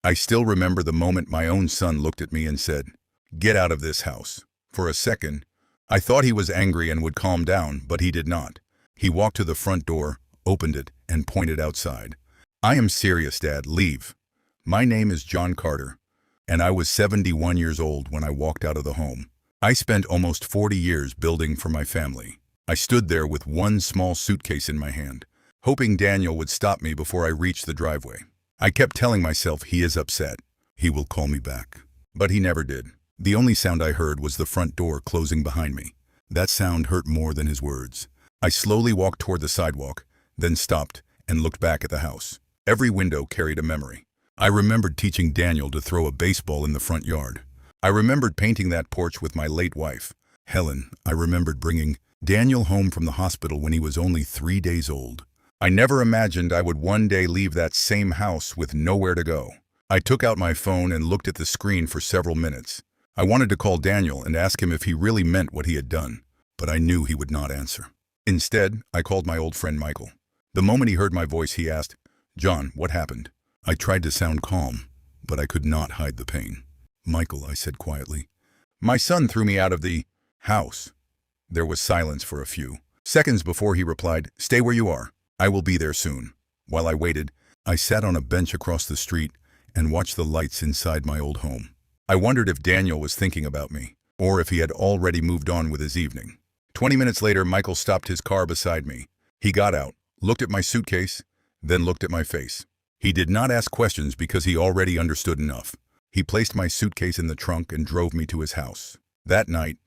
I still remember the moment my own son looked at me and said, "Get out of this house." For a second, I thought he was angry and would calm down, but he did not. He walked to the front door, opened it, and pointed outside. "I am serious, Dad. Leave. My name is John Carter, and I was 71 years old when I walked out of the home. I spent almost 40 years building for my family." I stood there with one small suitcase in my hand, hoping Daniel would stop me before I reached the driveway. I kept telling myself, he is upset. He will call me back. But he never did. The only sound I heard was the front door closing behind me. That sound hurt more than his words. I slowly walked toward the sidewalk, then stopped and looked back at the house. Every window carried a memory. I remembered teaching Daniel to throw a baseball in the front yard. I remembered painting that porch with my late wife, Helen. I remembered bringing Daniel home from the hospital when he was only 3 days old. I never imagined I would one day leave that same house with nowhere to go. I took out my phone and looked at the screen for several minutes. I wanted to call Daniel and ask him if he really meant what he had done, but I knew he would not answer. Instead, I called my old friend Michael. The moment he heard my voice, he asked, "John, what happened?" I tried to sound calm, but I could not hide the pain. "Michael," I said quietly, "my son threw me out of the house." There was silence for a few seconds before he replied, "Stay where you are. I will be there soon." While I waited, I sat on a bench across the street and watched the lights inside my old home. I wondered if Daniel was thinking about me, or if he had already moved on with his evening. 20 minutes later, Michael stopped his car beside me. He got out, looked at my suitcase, then looked at my face. He did not ask questions because he already understood enough. He placed my suitcase in the trunk and drove me to his house. That night,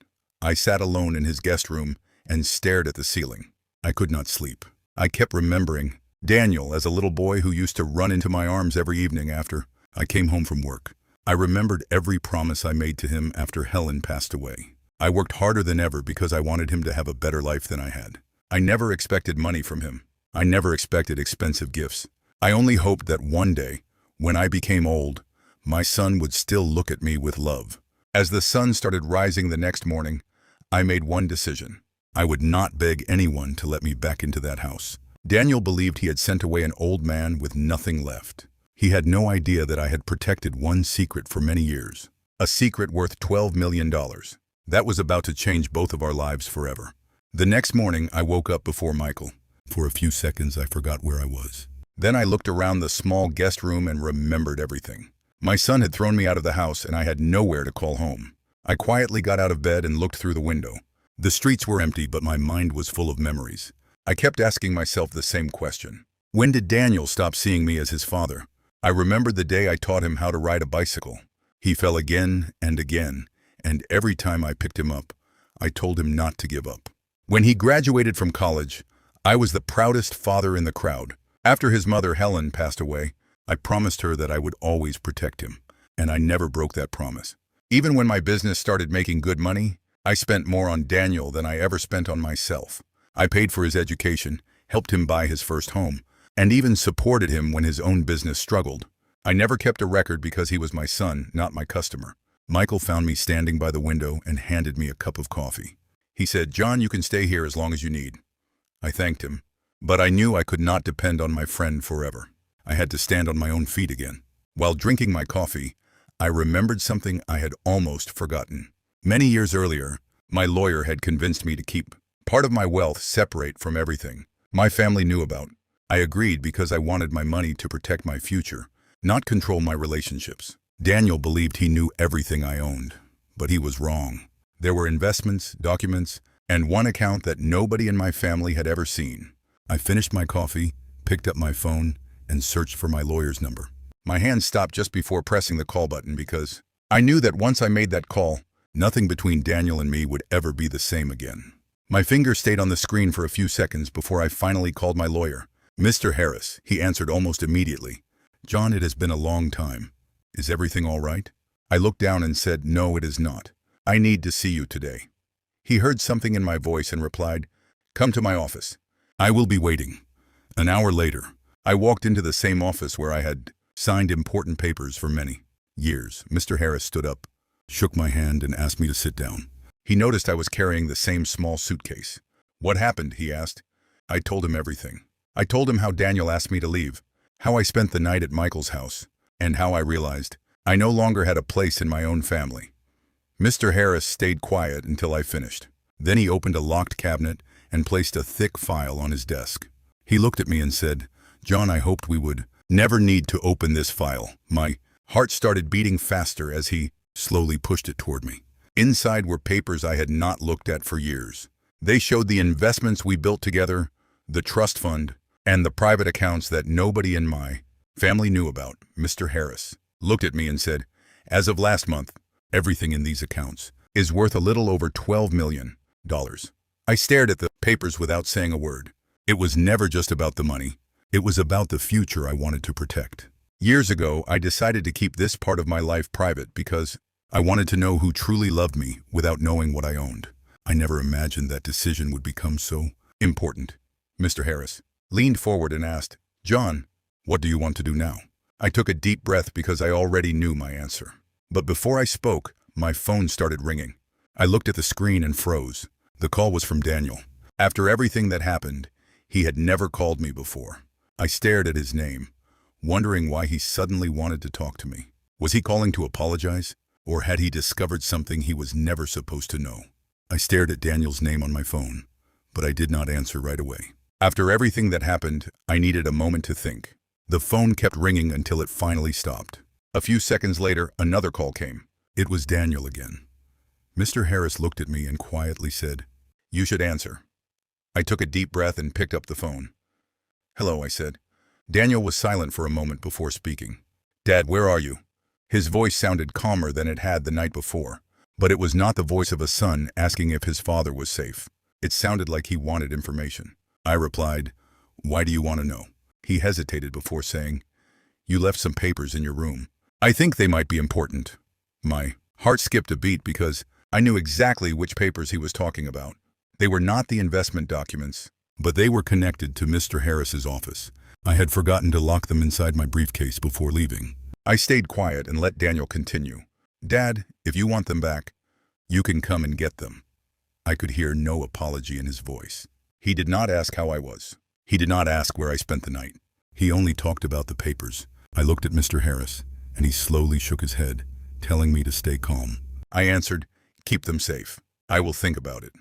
I sat alone in his guest room and stared at the ceiling. I could not sleep. I kept remembering Daniel as a little boy who used to run into my arms every evening after I came home from work. I remembered every promise I made to him after Helen passed away. I worked harder than ever because I wanted him to have a better life than I had. I never expected money from him. I never expected expensive gifts. I only hoped that one day, when I became old, my son would still look at me with love. As the sun started rising the next morning, I made one decision. I would not beg anyone to let me back into that house. Daniel believed he had sent away an old man with nothing left. He had no idea that I had protected one secret for many years. A secret worth $12 million. That was about to change both of our lives forever. The next morning, I woke up before Michael. For a few seconds, I forgot where I was. Then I looked around the small guest room and remembered everything. My son had thrown me out of the house and I had nowhere to call home. I quietly got out of bed and looked through the window. The streets were empty, but my mind was full of memories. I kept asking myself the same question. When did Daniel stop seeing me as his father? I remembered the day I taught him how to ride a bicycle. He fell again, and every time I picked him up, I told him not to give up. When he graduated from college, I was the proudest father in the crowd. After his mother, Helen, passed away, I promised her that I would always protect him, and I never broke that promise. Even when my business started making good money, I spent more on Daniel than I ever spent on myself. I paid for his education, helped him buy his first home, and even supported him when his own business struggled. I never kept a record because he was my son, not my customer. Michael found me standing by the window and handed me a cup of coffee. He said, "John, you can stay here as long as you need." I thanked him, but I knew I could not depend on my friend forever. I had to stand on my own feet again. While drinking my coffee, I remembered something I had almost forgotten. Many years earlier, my lawyer had convinced me to keep part of my wealth separate from everything my family knew about. I agreed because I wanted my money to protect my future, not control my relationships. Daniel believed he knew everything I owned, but he was wrong. There were investments, documents, and one account that nobody in my family had ever seen. I finished my coffee, picked up my phone, and searched for my lawyer's number. My hand stopped just before pressing the call button because I knew that once I made that call, nothing between Daniel and me would ever be the same again. My finger stayed on the screen for a few seconds before I finally called my lawyer. "Mr. Harris," he answered almost immediately. "John, it has been a long time. Is everything all right?" I looked down and said, "No, it is not. I need to see you today." He heard something in my voice and replied, "Come to my office. I will be waiting." An hour later, I walked into the same office where I had signed important papers for many years. Mr. Harris stood up, shook my hand, and asked me to sit down. He noticed I was carrying the same small suitcase. "What happened?" he asked. I told him everything. I told him how Daniel asked me to leave, how I spent the night at Michael's house, and how I realized I no longer had a place in my own family. Mr. Harris stayed quiet until I finished. Then he opened a locked cabinet and placed a thick file on his desk. He looked at me and said, "John, I hoped we would never need to open this file." My heart started beating faster as he slowly pushed it toward me. Inside were papers I had not looked at for years. They showed the investments we built together, the trust fund, and the private accounts that nobody in my family knew about. Mr. Harris looked at me and said, "As of last month, everything in these accounts is worth a little over $12 million. I stared at the papers without saying a word. It was never just about the money. It was about the future I wanted to protect. Years ago, I decided to keep this part of my life private because I wanted to know who truly loved me without knowing what I owned. I never imagined that decision would become so important." Mr. Harris leaned forward and asked, "John, what do you want to do now?" I took a deep breath because I already knew my answer. But before I spoke, my phone started ringing. I looked at the screen and froze. The call was from Daniel. After everything that happened, he had never called me before. I stared at his name, wondering why he suddenly wanted to talk to me. Was he calling to apologize? Or had he discovered something he was never supposed to know? I stared at Daniel's name on my phone, but I did not answer right away. After everything that happened, I needed a moment to think. The phone kept ringing until it finally stopped. A few seconds later, another call came. It was Daniel again. Mr. Harris looked at me and quietly said, "You should answer." I took a deep breath and picked up the phone. "Hello," I said. Daniel was silent for a moment before speaking. "Dad, where are you?" His voice sounded calmer than it had the night before, but it was not the voice of a son asking if his father was safe. It sounded like he wanted information. I replied, "Why do you want to know?" He hesitated before saying, "You left some papers in your room. I think they might be important." My heart skipped a beat because I knew exactly which papers he was talking about. They were not the investment documents, but they were connected to Mr. Harris's office. I had forgotten to lock them inside my briefcase before leaving. I stayed quiet and let Daniel continue. "Dad, if you want them back, you can come and get them." I could hear no apology in his voice. He did not ask how I was. He did not ask where I spent the night. He only talked about the papers. I looked at Mr. Harris, and he slowly shook his head, telling me to stay calm. I answered, "Keep them safe. I will think about it."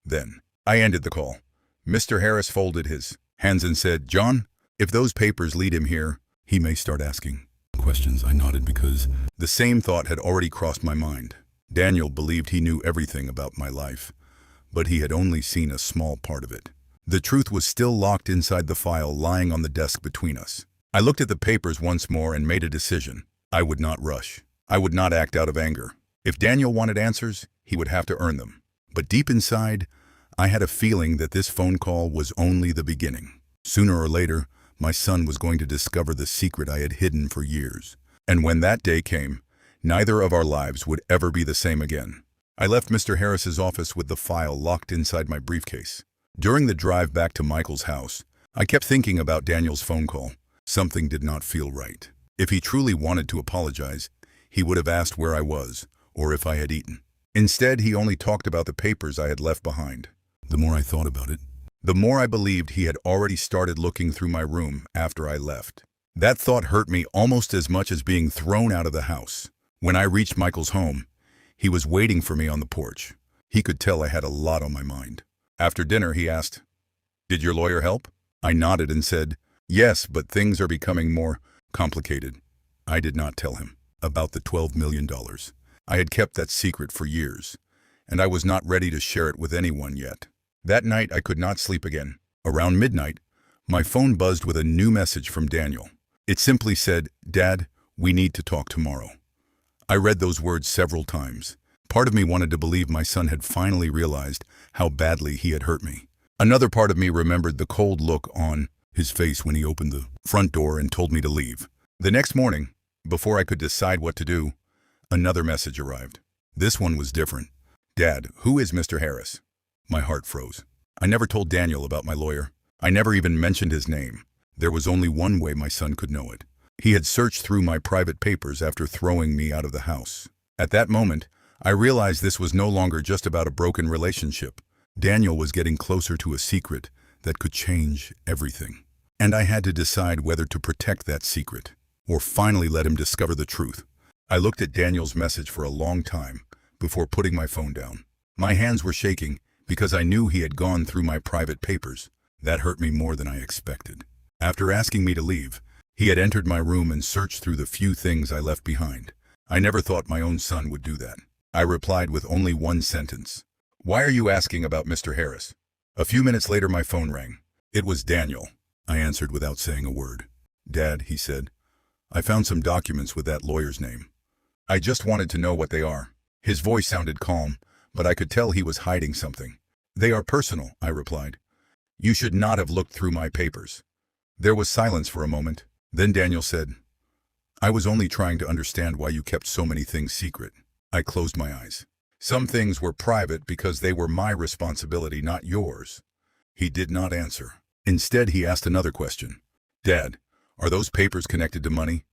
Then I ended the call. Mr. Harris folded his hands and said, "John, if those papers lead him here, he may start asking questions." I nodded because the same thought had already crossed my mind. Daniel believed he knew everything about my life, but he had only seen a small part of it. The truth was still locked inside the file lying on the desk between us. I looked at the papers once more and made a decision. I would not rush. I would not act out of anger. If Daniel wanted answers, he would have to earn them. But deep inside, I had a feeling that this phone call was only the beginning. Sooner or later, my son was going to discover the secret I had hidden for years. And when that day came, neither of our lives would ever be the same again. I left Mr. Harris's office with the file locked inside my briefcase. During the drive back to Michael's house, I kept thinking about Daniel's phone call. Something did not feel right. If he truly wanted to apologize, he would have asked where I was, or if I had eaten. Instead, he only talked about the papers I had left behind. The more I thought about it, the more I believed he had already started looking through my room after I left. That thought hurt me almost as much as being thrown out of the house. When I reached Michael's home, he was waiting for me on the porch. He could tell I had a lot on my mind. After dinner, he asked, "Did your lawyer help?" I nodded and said, "Yes, but things are becoming more complicated." I did not tell him about the $12 million. I had kept that secret for years, and I was not ready to share it with anyone yet. That night, I could not sleep again. Around midnight, my phone buzzed with a new message from Daniel. It simply said, "Dad, we need to talk tomorrow." I read those words several times. Part of me wanted to believe my son had finally realized how badly he had hurt me. Another part of me remembered the cold look on his face when he opened the front door and told me to leave. The next morning, before I could decide what to do, another message arrived. This one was different. "Dad, who is Mr. Harris?" My heart froze. I never told Daniel about my lawyer. I never even mentioned his name. There was only one way my son could know it. He had searched through my private papers after throwing me out of the house. At that moment, I realized this was no longer just about a broken relationship. Daniel was getting closer to a secret that could change everything. And I had to decide whether to protect that secret or finally let him discover the truth. I looked at Daniel's message for a long time before putting my phone down. My hands were shaking because I knew he had gone through my private papers. That hurt me more than I expected. After asking me to leave, he had entered my room and searched through the few things I left behind. I never thought my own son would do that. I replied with only one sentence. "Why are you asking about Mr. Harris?" A few minutes later, my phone rang. It was Daniel. I answered without saying a word. "Dad," he said, "I found some documents with that lawyer's name. I just wanted to know what they are." His voice sounded calm, but I could tell he was hiding something. "They are personal," I replied. "You should not have looked through my papers." There was silence for a moment. Then Daniel said, "I was only trying to understand why you kept so many things secret." I closed my eyes. "Some things were private because they were my responsibility, not yours." He did not answer. Instead, he asked another question. "Dad, are those papers connected to money?"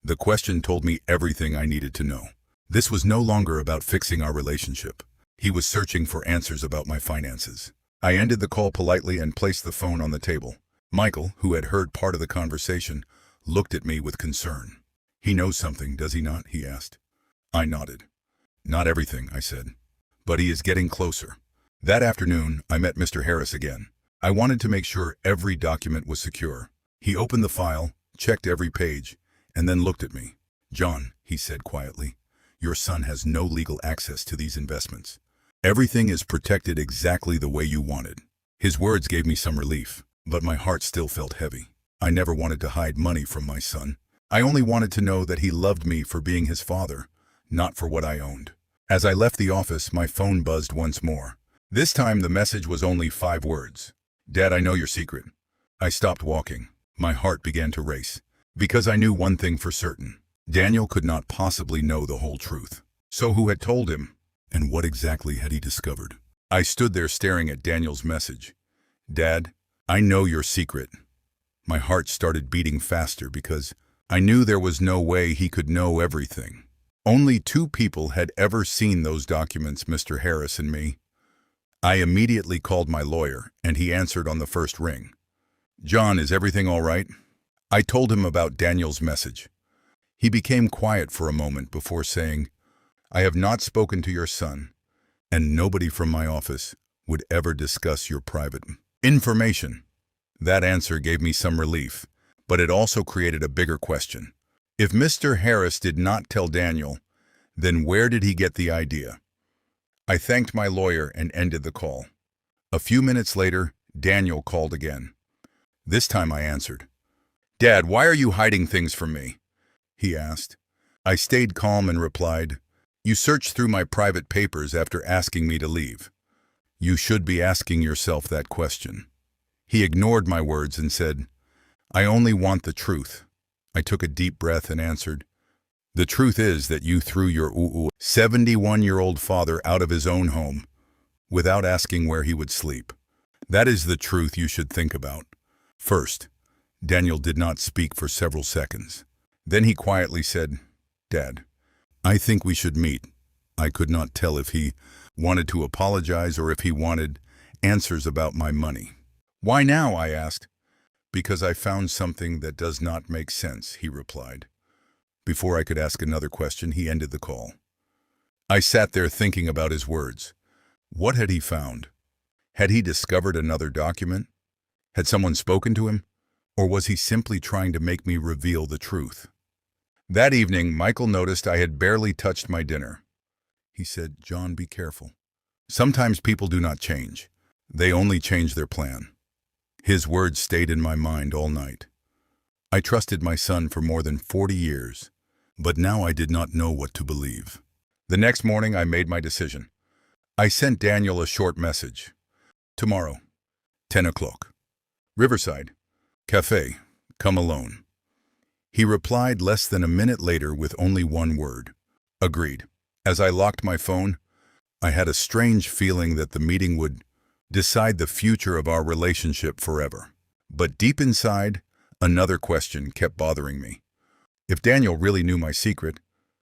The question told me everything I needed to know. This was no longer about fixing our relationship. He was searching for answers about my finances. I ended the call politely and placed the phone on the table. Michael, who had heard part of the conversation, looked at me with concern. "He knows something, does he not?" he asked. I nodded. "Not everything," I said, "but he is getting closer." That afternoon, I met Mr. Harris again. I wanted to make sure every document was secure. He opened the file, checked every page, and then looked at me. "John," he said quietly, "your son has no legal access to these investments. Everything is protected exactly the way you wanted." His words gave me some relief, but my heart still felt heavy. I never wanted to hide money from my son. I only wanted to know that he loved me for being his father, not for what I owned. As I left the office, my phone buzzed once more. This time the message was only 5 words. "Dad, I know your secret." I stopped walking. My heart began to race, because I knew one thing for certain. Daniel could not possibly know the whole truth. So who had told him? And what exactly had he discovered? I stood there staring at Daniel's message. "Dad, I know your secret." My heart started beating faster because I knew there was no way he could know everything. Only 2 people had ever seen those documents, Mr. Harris and me. I immediately called my lawyer, and he answered on the first ring. "John, is everything all right?" I told him about Daniel's message. He became quiet for a moment before saying, "I have not spoken to your son, and nobody from my office would ever discuss your private information." That answer gave me some relief, but it also created a bigger question. If Mr. Harris did not tell Daniel, then where did he get the idea? I thanked my lawyer and ended the call. A few minutes later, Daniel called again. This time I answered. "Dad, why are you hiding things from me?" he asked. I stayed calm and replied, "You searched through my private papers after asking me to leave. You should be asking yourself that question." He ignored my words and said, "I only want the truth." I took a deep breath and answered, "The truth is that you threw your 71-year-old father out of his own home without asking where he would sleep. That is the truth you should think about." First, Daniel did not speak for several seconds. Then he quietly said, "Dad, I think we should meet." I could not tell if he wanted to apologize or if he wanted answers about my money. "Why now?" I asked. "Because I found something that does not make sense," he replied. Before I could ask another question, he ended the call. I sat there thinking about his words. What had he found? Had he discovered another document? Had someone spoken to him? Or was he simply trying to make me reveal the truth? That evening, Michael noticed I had barely touched my dinner. He said, "John, be careful. Sometimes people do not change. They only change their plan." His words stayed in my mind all night. I trusted my son for more than 40 years, but now I did not know what to believe. The next morning, I made my decision. I sent Daniel a short message. "Tomorrow, 10 o'clock. Riverside. Cafe. Come alone." He replied less than a minute later with only one word. "Agreed." As I locked my phone, I had a strange feeling that the meeting would decide the future of our relationship forever. But deep inside, another question kept bothering me. If Daniel really knew my secret,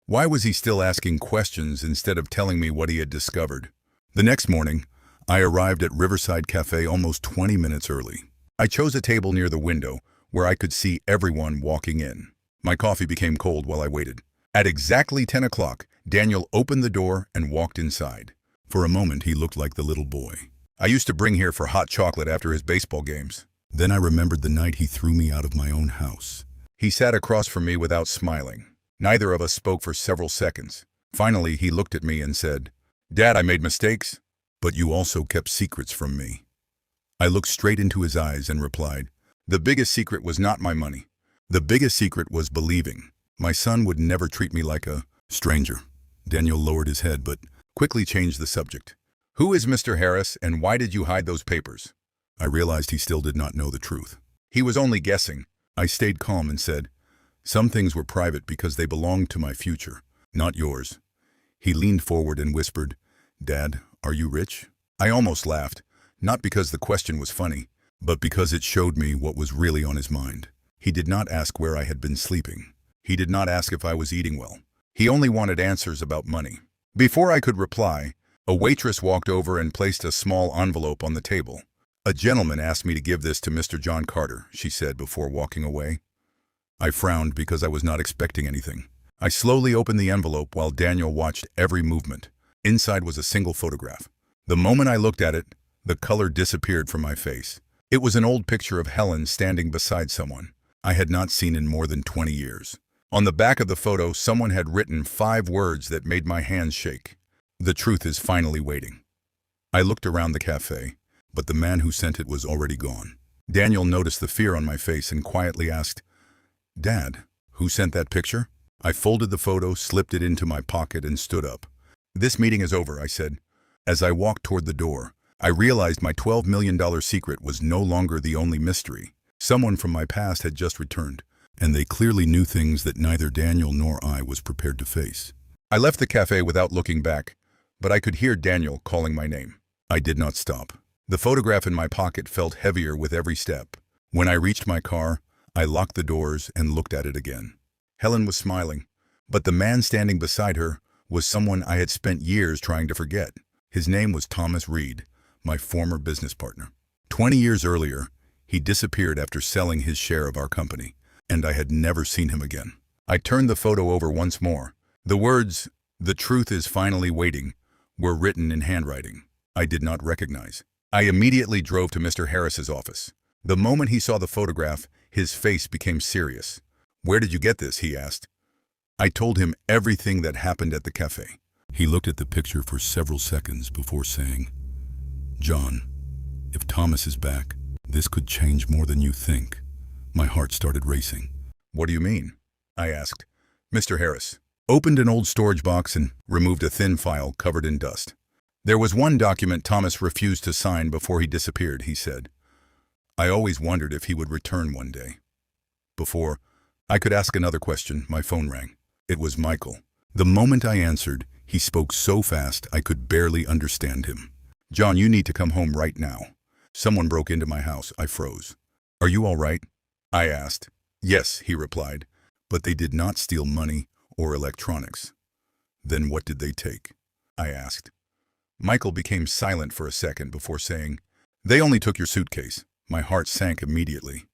why was he still asking questions instead of telling me what he had discovered? The next morning, I arrived at Riverside Cafe almost 20 minutes early. I chose a table near the window where I could see everyone walking in. My coffee became cold while I waited. At exactly 10 o'clock, Daniel opened the door and walked inside. For a moment, he looked like the little boy I used to bring here for hot chocolate after his baseball games. Then I remembered the night he threw me out of my own house. He sat across from me without smiling. Neither of us spoke for several seconds. Finally, he looked at me and said, "Dad, I made mistakes, but you also kept secrets from me." I looked straight into his eyes and replied, "The biggest secret was not my money. The biggest secret was believing my son would never treat me like a stranger." Daniel lowered his head but quickly changed the subject. "Who is Mr. Harris and why did you hide those papers?" I realized he still did not know the truth. He was only guessing. I stayed calm and said, "Some things were private because they belonged to my future, not yours." He leaned forward and whispered, "Dad, are you rich?" I almost laughed, not because the question was funny, but because it showed me what was really on his mind. He did not ask where I had been sleeping. He did not ask if I was eating well. He only wanted answers about money. Before I could reply, a waitress walked over and placed a small envelope on the table. "A gentleman asked me to give this to Mr. John Carter," she said before walking away. I frowned because I was not expecting anything. I slowly opened the envelope while Daniel watched every movement. Inside was a single photograph. The moment I looked at it, the color disappeared from my face. It was an old picture of Helen standing beside someone I had not seen in more than 20 years. On the back of the photo, someone had written 5 words that made my hands shake. "The truth is finally waiting." I looked around the cafe, but the man who sent it was already gone. Daniel noticed the fear on my face and quietly asked, "Dad, who sent that picture?" I folded the photo, slipped it into my pocket, and stood up. "This meeting is over," I said. As I walked toward the door, I realized my $12 million secret was no longer the only mystery. Someone from my past had just returned, and they clearly knew things that neither Daniel nor I was prepared to face. I left the cafe without looking back, but I could hear Daniel calling my name. I did not stop. The photograph in my pocket felt heavier with every step. When I reached my car, I locked the doors and looked at it again. Helen was smiling, but the man standing beside her was someone I had spent years trying to forget. His name was Thomas Reed, my former business partner. 20 years earlier, he disappeared after selling his share of our company, and I had never seen him again. I turned the photo over once more. The words, "The truth is finally waiting," were written in handwriting I did not recognize. I immediately drove to Mr. Harris's office. The moment he saw the photograph, his face became serious. "Where did you get this?" he asked. I told him everything that happened at the cafe. He looked at the picture for several seconds before saying, "John, if Thomas is back, this could change more than you think." My heart started racing. "What do you mean?" I asked. Mr. Harris opened an old storage box and removed a thin file covered in dust. "There was one document Thomas refused to sign before he disappeared," he said. "I always wondered if he would return one day." Before I could ask another question, my phone rang. It was Michael. The moment I answered, he spoke so fast I could barely understand him. "John, you need to come home right now. Someone broke into my house." I froze. "Are you all right?" I asked. "Yes," he replied, "but they did not steal money or electronics." "Then what did they take?" I asked. Michael became silent for a second before saying, "They only took your suitcase." My heart sank immediately.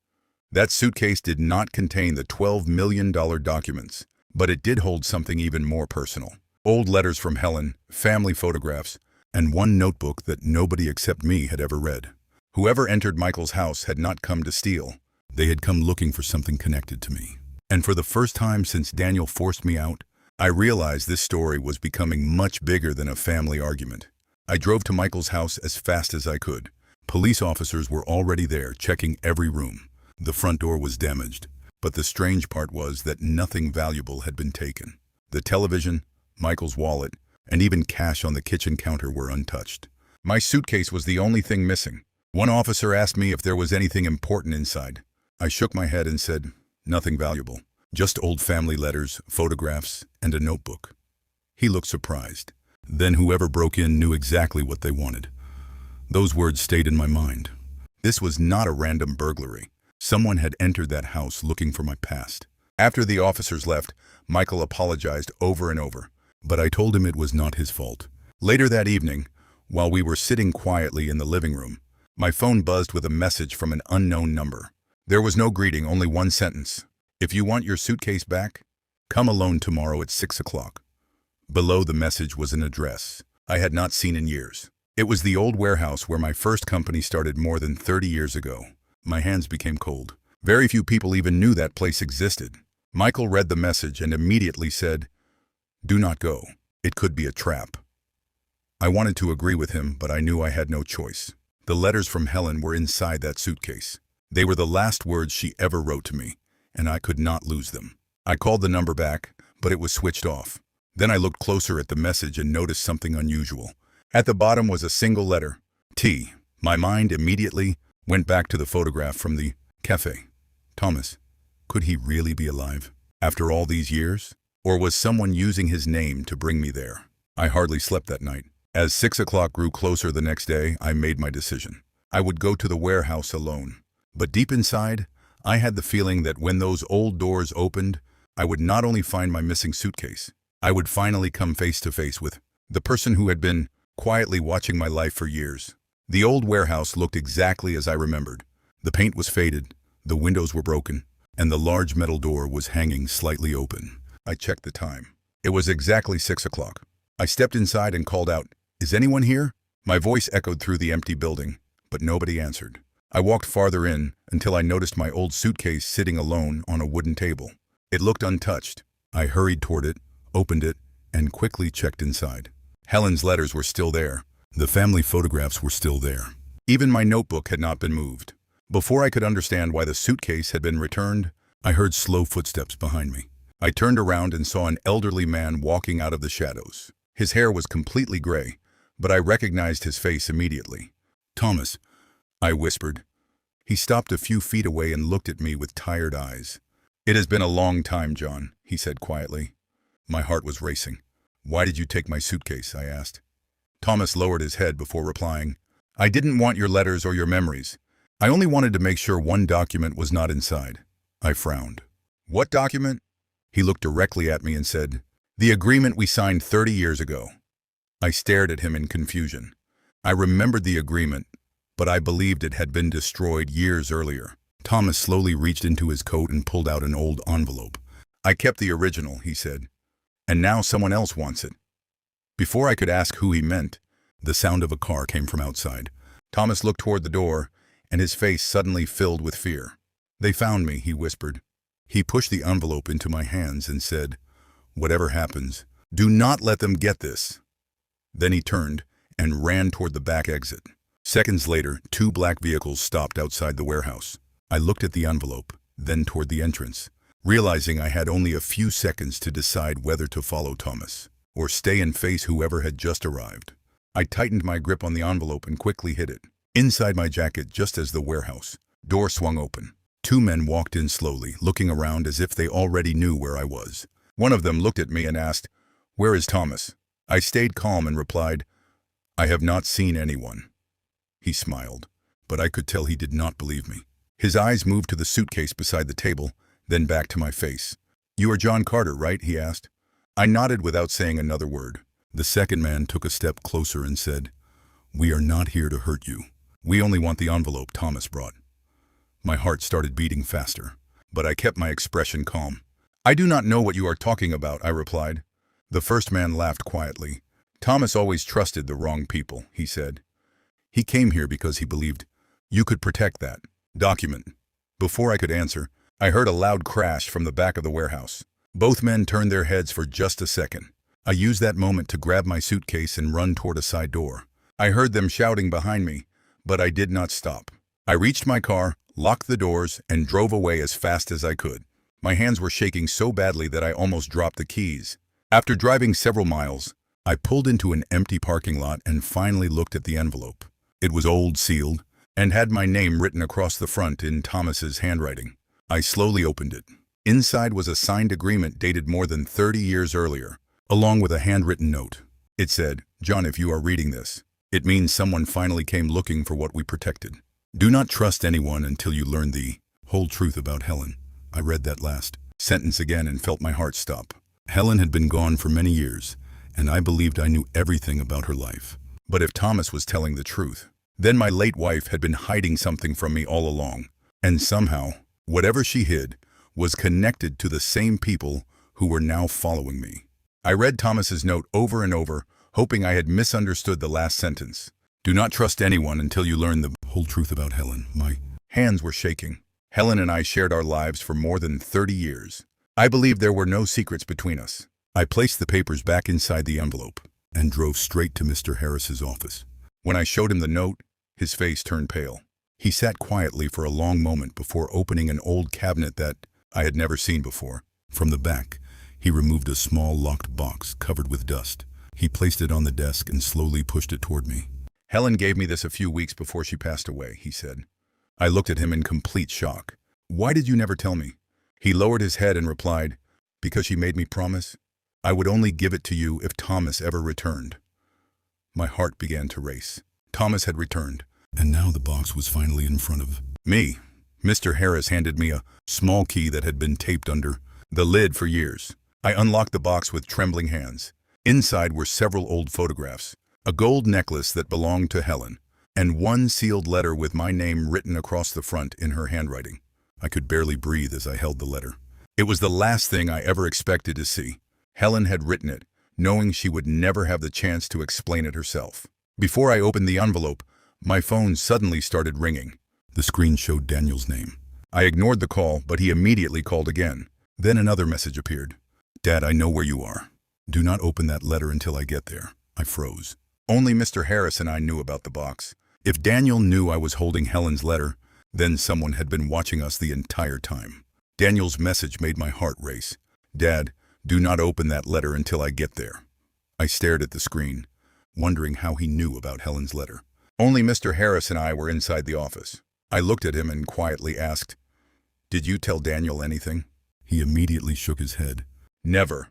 That suitcase did not contain the $12 million documents, but it did hold something even more personal. Old letters from Helen, family photographs, and one notebook that nobody except me had ever read. Whoever entered Michael's house had not come to steal. They had come looking for something connected to me. And for the first time since Daniel forced me out, I realized this story was becoming much bigger than a family argument. I drove to Michael's house as fast as I could. Police officers were already there, checking every room. The front door was damaged, but the strange part was that nothing valuable had been taken. The television, Michael's wallet, and even cash on the kitchen counter were untouched. My suitcase was the only thing missing. One officer asked me if there was anything important inside. I shook my head and said, "Nothing valuable. Just old family letters, photographs, and a notebook." He looked surprised. Then whoever broke in knew exactly what they wanted. Those words stayed in my mind. This was not a random burglary. Someone had entered that house looking for my past. After the officers left, Michael apologized over and over, but I told him it was not his fault. Later that evening, while we were sitting quietly in the living room, my phone buzzed with a message from an unknown number. There was no greeting, only one sentence. If you want your suitcase back, come alone tomorrow at 6 o'clock. Below the message was an address I had not seen in years. It was the old warehouse where my first company started more than 30 years ago. My hands became cold. Very few people even knew that place existed. Michael read the message and immediately said, "Do not go. It could be a trap." I wanted to agree with him, but I knew I had no choice. The letters from Helen were inside that suitcase. They were the last words she ever wrote to me, and I could not lose them. I called the number back, but it was switched off. Then I looked closer at the message and noticed something unusual. At the bottom was a single letter, T. My mind immediately went back to the photograph from the cafe. Thomas, could he really be alive? After all these years? Or was someone using his name to bring me there? I hardly slept that night. As 6 o'clock grew closer the next day, I made my decision. I would go to the warehouse alone. But deep inside, I had the feeling that when those old doors opened, I would not only find my missing suitcase, I would finally come face to face with the person who had been quietly watching my life for years. The old warehouse looked exactly as I remembered. The paint was faded, the windows were broken, and the large metal door was hanging slightly open. I checked the time. It was exactly 6 o'clock. I stepped inside and called out, "Is anyone here?" My voice echoed through the empty building, but nobody answered. I walked farther in until I noticed my old suitcase sitting alone on a wooden table. It looked untouched. I hurried toward it, opened it, and quickly checked inside. Helen's letters were still there. The family photographs were still there. Even my notebook had not been moved. Before I could understand why the suitcase had been returned, I heard slow footsteps behind me. I turned around and saw an elderly man walking out of the shadows. His hair was completely gray, but I recognized his face immediately. "Thomas," I whispered. He stopped a few feet away and looked at me with tired eyes. "It has been a long time, John," he said quietly. My heart was racing. "Why did you take my suitcase?" I asked. Thomas lowered his head before replying, "I didn't want your letters or your memories. I only wanted to make sure one document was not inside." I frowned. "What document?" He looked directly at me and said, "The agreement we signed 30 years ago." I stared at him in confusion. I remembered the agreement, but I believed it had been destroyed years earlier. Thomas slowly reached into his coat and pulled out an old envelope. "I kept the original," he said, "and now someone else wants it." Before I could ask who he meant, the sound of a car came from outside. Thomas looked toward the door, and his face suddenly filled with fear. "They found me," he whispered. He pushed the envelope into my hands and said, "Whatever happens, do not let them get this." Then he turned and ran toward the back exit. Seconds later, 2 black vehicles stopped outside the warehouse. I looked at the envelope, then toward the entrance, realizing I had only a few seconds to decide whether to follow Thomas or stay and face whoever had just arrived. I tightened my grip on the envelope and quickly hid it inside my jacket just as the warehouse door swung open. 2 men walked in slowly, looking around as if they already knew where I was. One of them looked at me and asked, "Where is Thomas?" I stayed calm and replied, "I have not seen anyone." He smiled, but I could tell he did not believe me. His eyes moved to the suitcase beside the table, then back to my face. "You are John Carter, right?" he asked. I nodded without saying another word. The second man took a step closer and said, "We are not here to hurt you. We only want the envelope Thomas brought." My heart started beating faster, but I kept my expression calm. "I do not know what you are talking about," I replied. The first man laughed quietly. "Thomas always trusted the wrong people," he said. "He came here because he believed you could protect that document." Before I could answer, I heard a loud crash from the back of the warehouse. Both men turned their heads for just a second. I used that moment to grab my suitcase and run toward a side door. I heard them shouting behind me, but I did not stop. I reached my car, locked the doors, and drove away as fast as I could. My hands were shaking so badly that I almost dropped the keys. After driving several miles, I pulled into an empty parking lot and finally looked at the envelope. It was old, sealed, and had my name written across the front in Thomas's handwriting. I slowly opened it. Inside was a signed agreement dated more than 30 years earlier, along with a handwritten note. It said, "John, if you are reading this, it means someone finally came looking for what we protected. Do not trust anyone until you learn the whole truth about Helen." I read that last sentence again and felt my heart stop. Helen had been gone for many years, and I believed I knew everything about her life. But if Thomas was telling the truth, then my late wife had been hiding something from me all along. And somehow, whatever she hid, was connected to the same people who were now following me. I read Thomas's note over and over, hoping I had misunderstood the last sentence. Do not trust anyone until you learn the whole truth about Helen. My hands were shaking. Helen and I shared our lives for more than 30 years. I believed there were no secrets between us. I placed the papers back inside the envelope and drove straight to Mr. Harris's office. When I showed him the note, his face turned pale. He sat quietly for a long moment before opening an old cabinet that I had never seen before. From the back, he removed a small locked box covered with dust. He placed it on the desk and slowly pushed it toward me. Helen gave me this a few weeks before she passed away, he said. I looked at him in complete shock. Why did you never tell me? He lowered his head and replied, because she made me promise I would only give it to you if Thomas ever returned. My heart began to race. Thomas had returned, and now the box was finally in front of me. Mr. Harris handed me a small key that had been taped under the lid for years. I unlocked the box with trembling hands. Inside were several old photographs, a gold necklace that belonged to Helen, and one sealed letter with my name written across the front in her handwriting. I could barely breathe as I held the letter. It was the last thing I ever expected to see. Helen had written it, knowing she would never have the chance to explain it herself. Before I opened the envelope, my phone suddenly started ringing. The screen showed Daniel's name. I ignored the call, but he immediately called again. Then another message appeared. Dad, I know where you are. Do not open that letter until I get there. I froze. Only Mr. Harris and I knew about the box. If Daniel knew I was holding Helen's letter, then someone had been watching us the entire time. Daniel's message made my heart race. Dad, do not open that letter until I get there. I stared at the screen, wondering how he knew about Helen's letter. Only Mr. Harris and I were inside the office. I looked at him and quietly asked, Did you tell Daniel anything? He immediately shook his head. Never.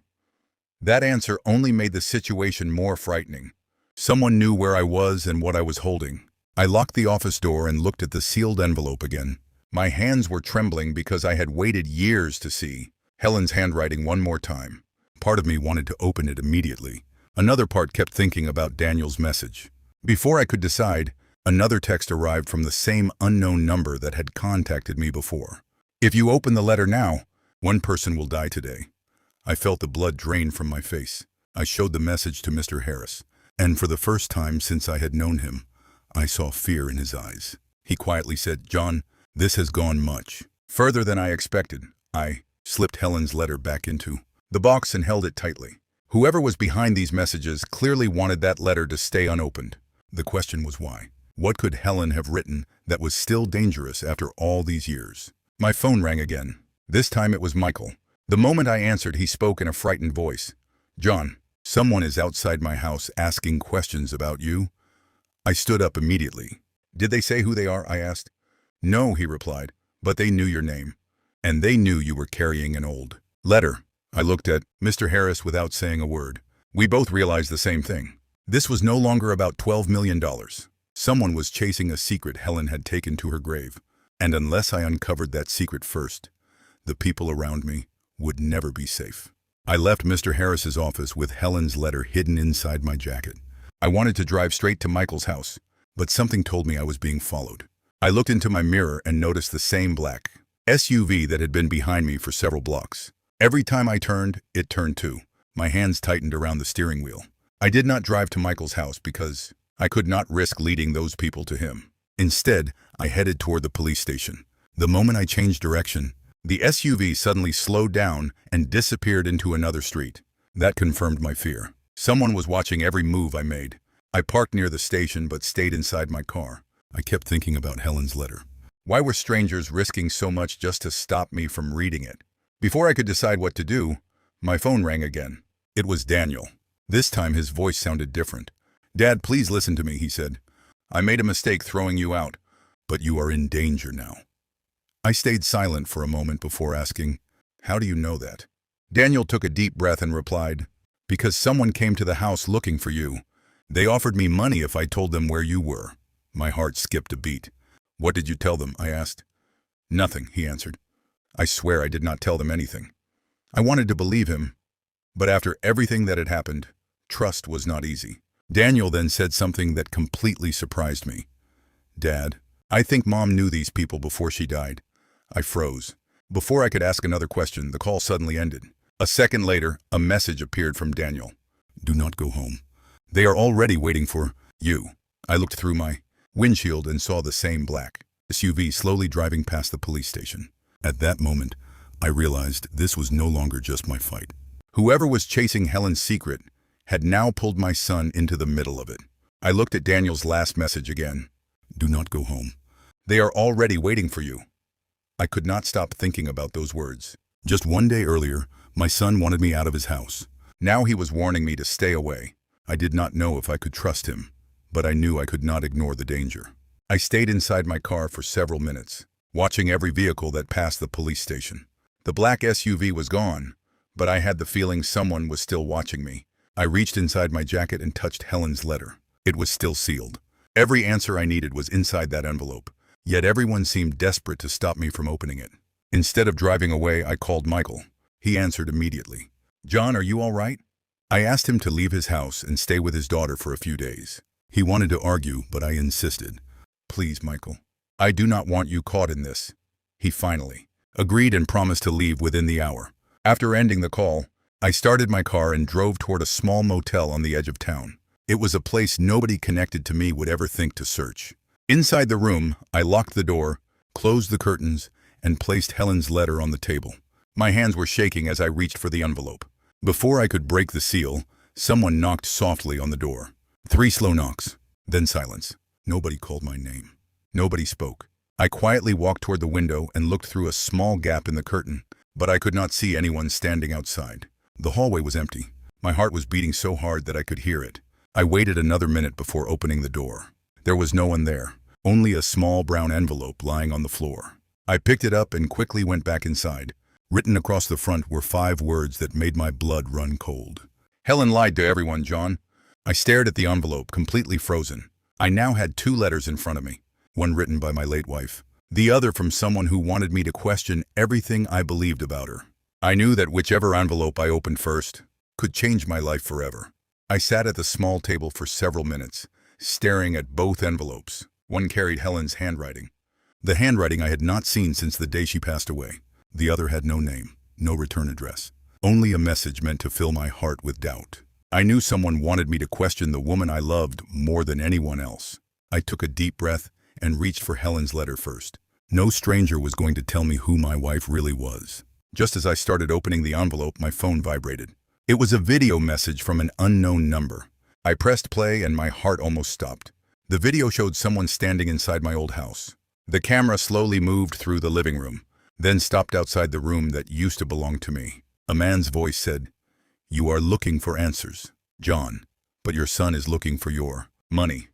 That answer only made the situation more frightening. Someone knew where I was and what I was holding. I locked the office door and looked at the sealed envelope again. My hands were trembling because I had waited years to see Helen's handwriting one more time. Part of me wanted to open it immediately. Another part kept thinking about Daniel's message. Before I could decide, another text arrived from the same unknown number that had contacted me before. If you open the letter now, one person will die today. I felt the blood drain from my face. I showed the message to Mr. Harris, and for the first time since I had known him, I saw fear in his eyes. He quietly said, John, this has gone much further than I expected. I slipped Helen's letter back into the box and held it tightly. Whoever was behind these messages clearly wanted that letter to stay unopened. The question was why? What could Helen have written that was still dangerous after all these years? My phone rang again. This time it was Michael. The moment I answered, he spoke in a frightened voice. John, someone is outside my house asking questions about you. I stood up immediately. Did they say who they are? I asked. No, he replied, but they knew your name. And they knew you were carrying an old letter. I looked at Mr. Harris without saying a word. We both realized the same thing. This was no longer about $12 million. Someone was chasing a secret Helen had taken to her grave. And unless I uncovered that secret first, the people around me would never be safe. I left Mr. Harris's office with Helen's letter hidden inside my jacket. I wanted to drive straight to Michael's house, but something told me I was being followed. I looked into my mirror and noticed the same black SUV that had been behind me for several blocks. Every time I turned, it turned too. My hands tightened around the steering wheel. I did not drive to Michael's house because I could not risk leading those people to him. Instead, I headed toward the police station. The moment I changed direction, the SUV suddenly slowed down and disappeared into another street. That confirmed my fear. Someone was watching every move I made. I parked near the station but stayed inside my car. I kept thinking about Helen's letter. Why were strangers risking so much just to stop me from reading it? Before I could decide what to do, my phone rang again. It was Daniel. This time his voice sounded different. Dad, please listen to me, he said. I made a mistake throwing you out, but you are in danger now. I stayed silent for a moment before asking, how do you know that? Daniel took a deep breath and replied, because someone came to the house looking for you. They offered me money if I told them where you were. My heart skipped a beat. What did you tell them? I asked. Nothing, he answered. I swear I did not tell them anything. I wanted to believe him, but after everything that had happened, trust was not easy. Daniel then said something that completely surprised me. Dad, I think Mom knew these people before she died. I froze. Before I could ask another question, the call suddenly ended. A second later, a message appeared from Daniel. Do not go home. They are already waiting for you. I looked through my windshield and saw the same black SUV slowly driving past the police station. At that moment, I realized this was no longer just my fight. Whoever was chasing Helen's secret had now pulled my son into the middle of it. I looked at Daniel's last message again. Do not go home. They are already waiting for you. I could not stop thinking about those words. Just one day earlier, my son wanted me out of his house. Now he was warning me to stay away. I did not know if I could trust him, but I knew I could not ignore the danger. I stayed inside my car for several minutes, watching every vehicle that passed the police station. The black SUV was gone, but I had the feeling someone was still watching me. I reached inside my jacket and touched Helen's letter. It was still sealed. Every answer I needed was inside that envelope, yet everyone seemed desperate to stop me from opening it. Instead of driving away, I called Michael. He answered immediately. John, are you all right? I asked him to leave his house and stay with his daughter for a few days. He wanted to argue, but I insisted. Please, Michael. I do not want you caught in this. He finally agreed and promised to leave within the hour. After ending the call, I started my car and drove toward a small motel on the edge of town. It was a place nobody connected to me would ever think to search. Inside the room, I locked the door, closed the curtains, and placed Helen's letter on the table. My hands were shaking as I reached for the envelope. Before I could break the seal, someone knocked softly on the door. 3 slow knocks, then silence. Nobody called my name. Nobody spoke. I quietly walked toward the window and looked through a small gap in the curtain, but I could not see anyone standing outside. The hallway was empty. My heart was beating so hard that I could hear it. I waited another minute before opening the door. There was no one there, only a small brown envelope lying on the floor. I picked it up and quickly went back inside. Written across the front were 5 words that made my blood run cold. Helen lied to everyone, John. I stared at the envelope, completely frozen. I now had 2 letters in front of me, one written by my late wife, the other from someone who wanted me to question everything I believed about her. I knew that whichever envelope I opened first could change my life forever. I sat at the small table for several minutes, staring at both envelopes. One carried Helen's handwriting, the handwriting I had not seen since the day she passed away. The other had no name, no return address, only a message meant to fill my heart with doubt. I knew someone wanted me to question the woman I loved more than anyone else. I took a deep breath and reached for Helen's letter first. No stranger was going to tell me who my wife really was. Just as I started opening the envelope, my phone vibrated. It was a video message from an unknown number. I pressed play and my heart almost stopped. The video showed someone standing inside my old house. The camera slowly moved through the living room, then stopped outside the room that used to belong to me. A man's voice said, "You are looking for answers, John, but your son is looking for your money."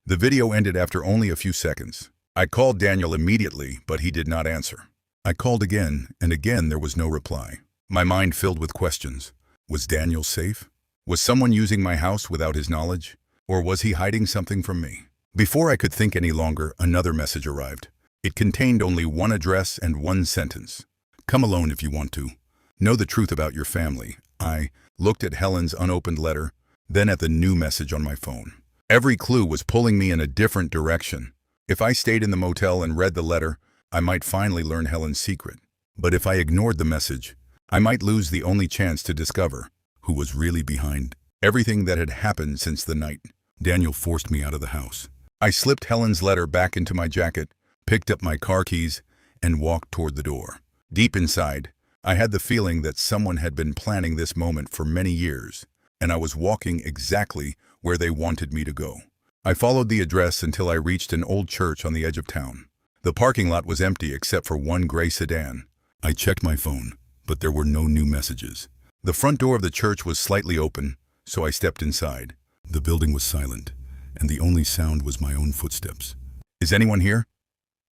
The video ended after only a few seconds. I called Daniel immediately, but he did not answer. I called again, and again there was no reply. My mind filled with questions. Was Daniel safe? Was someone using my house without his knowledge? Or was he hiding something from me? Before I could think any longer, another message arrived. It contained only one address and one sentence. Come alone if you want to. Know the truth about your family. I looked at Helen's unopened letter, then at the new message on my phone. Every clue was pulling me in a different direction. If I stayed in the motel and read the letter, I might finally learn Helen's secret. But if I ignored the message, I might lose the only chance to discover who was really behind everything that had happened since the night Daniel forced me out of the house. I slipped Helen's letter back into my jacket, picked up my car keys, and walked toward the door. Deep inside, I had the feeling that someone had been planning this moment for many years, and I was walking exactly where they wanted me to go. I followed the address until I reached an old church on the edge of town. The parking lot was empty except for one gray sedan. I checked my phone, but there were no new messages. The front door of the church was slightly open, so I stepped inside. The building was silent, and the only sound was my own footsteps. "Is anyone here?"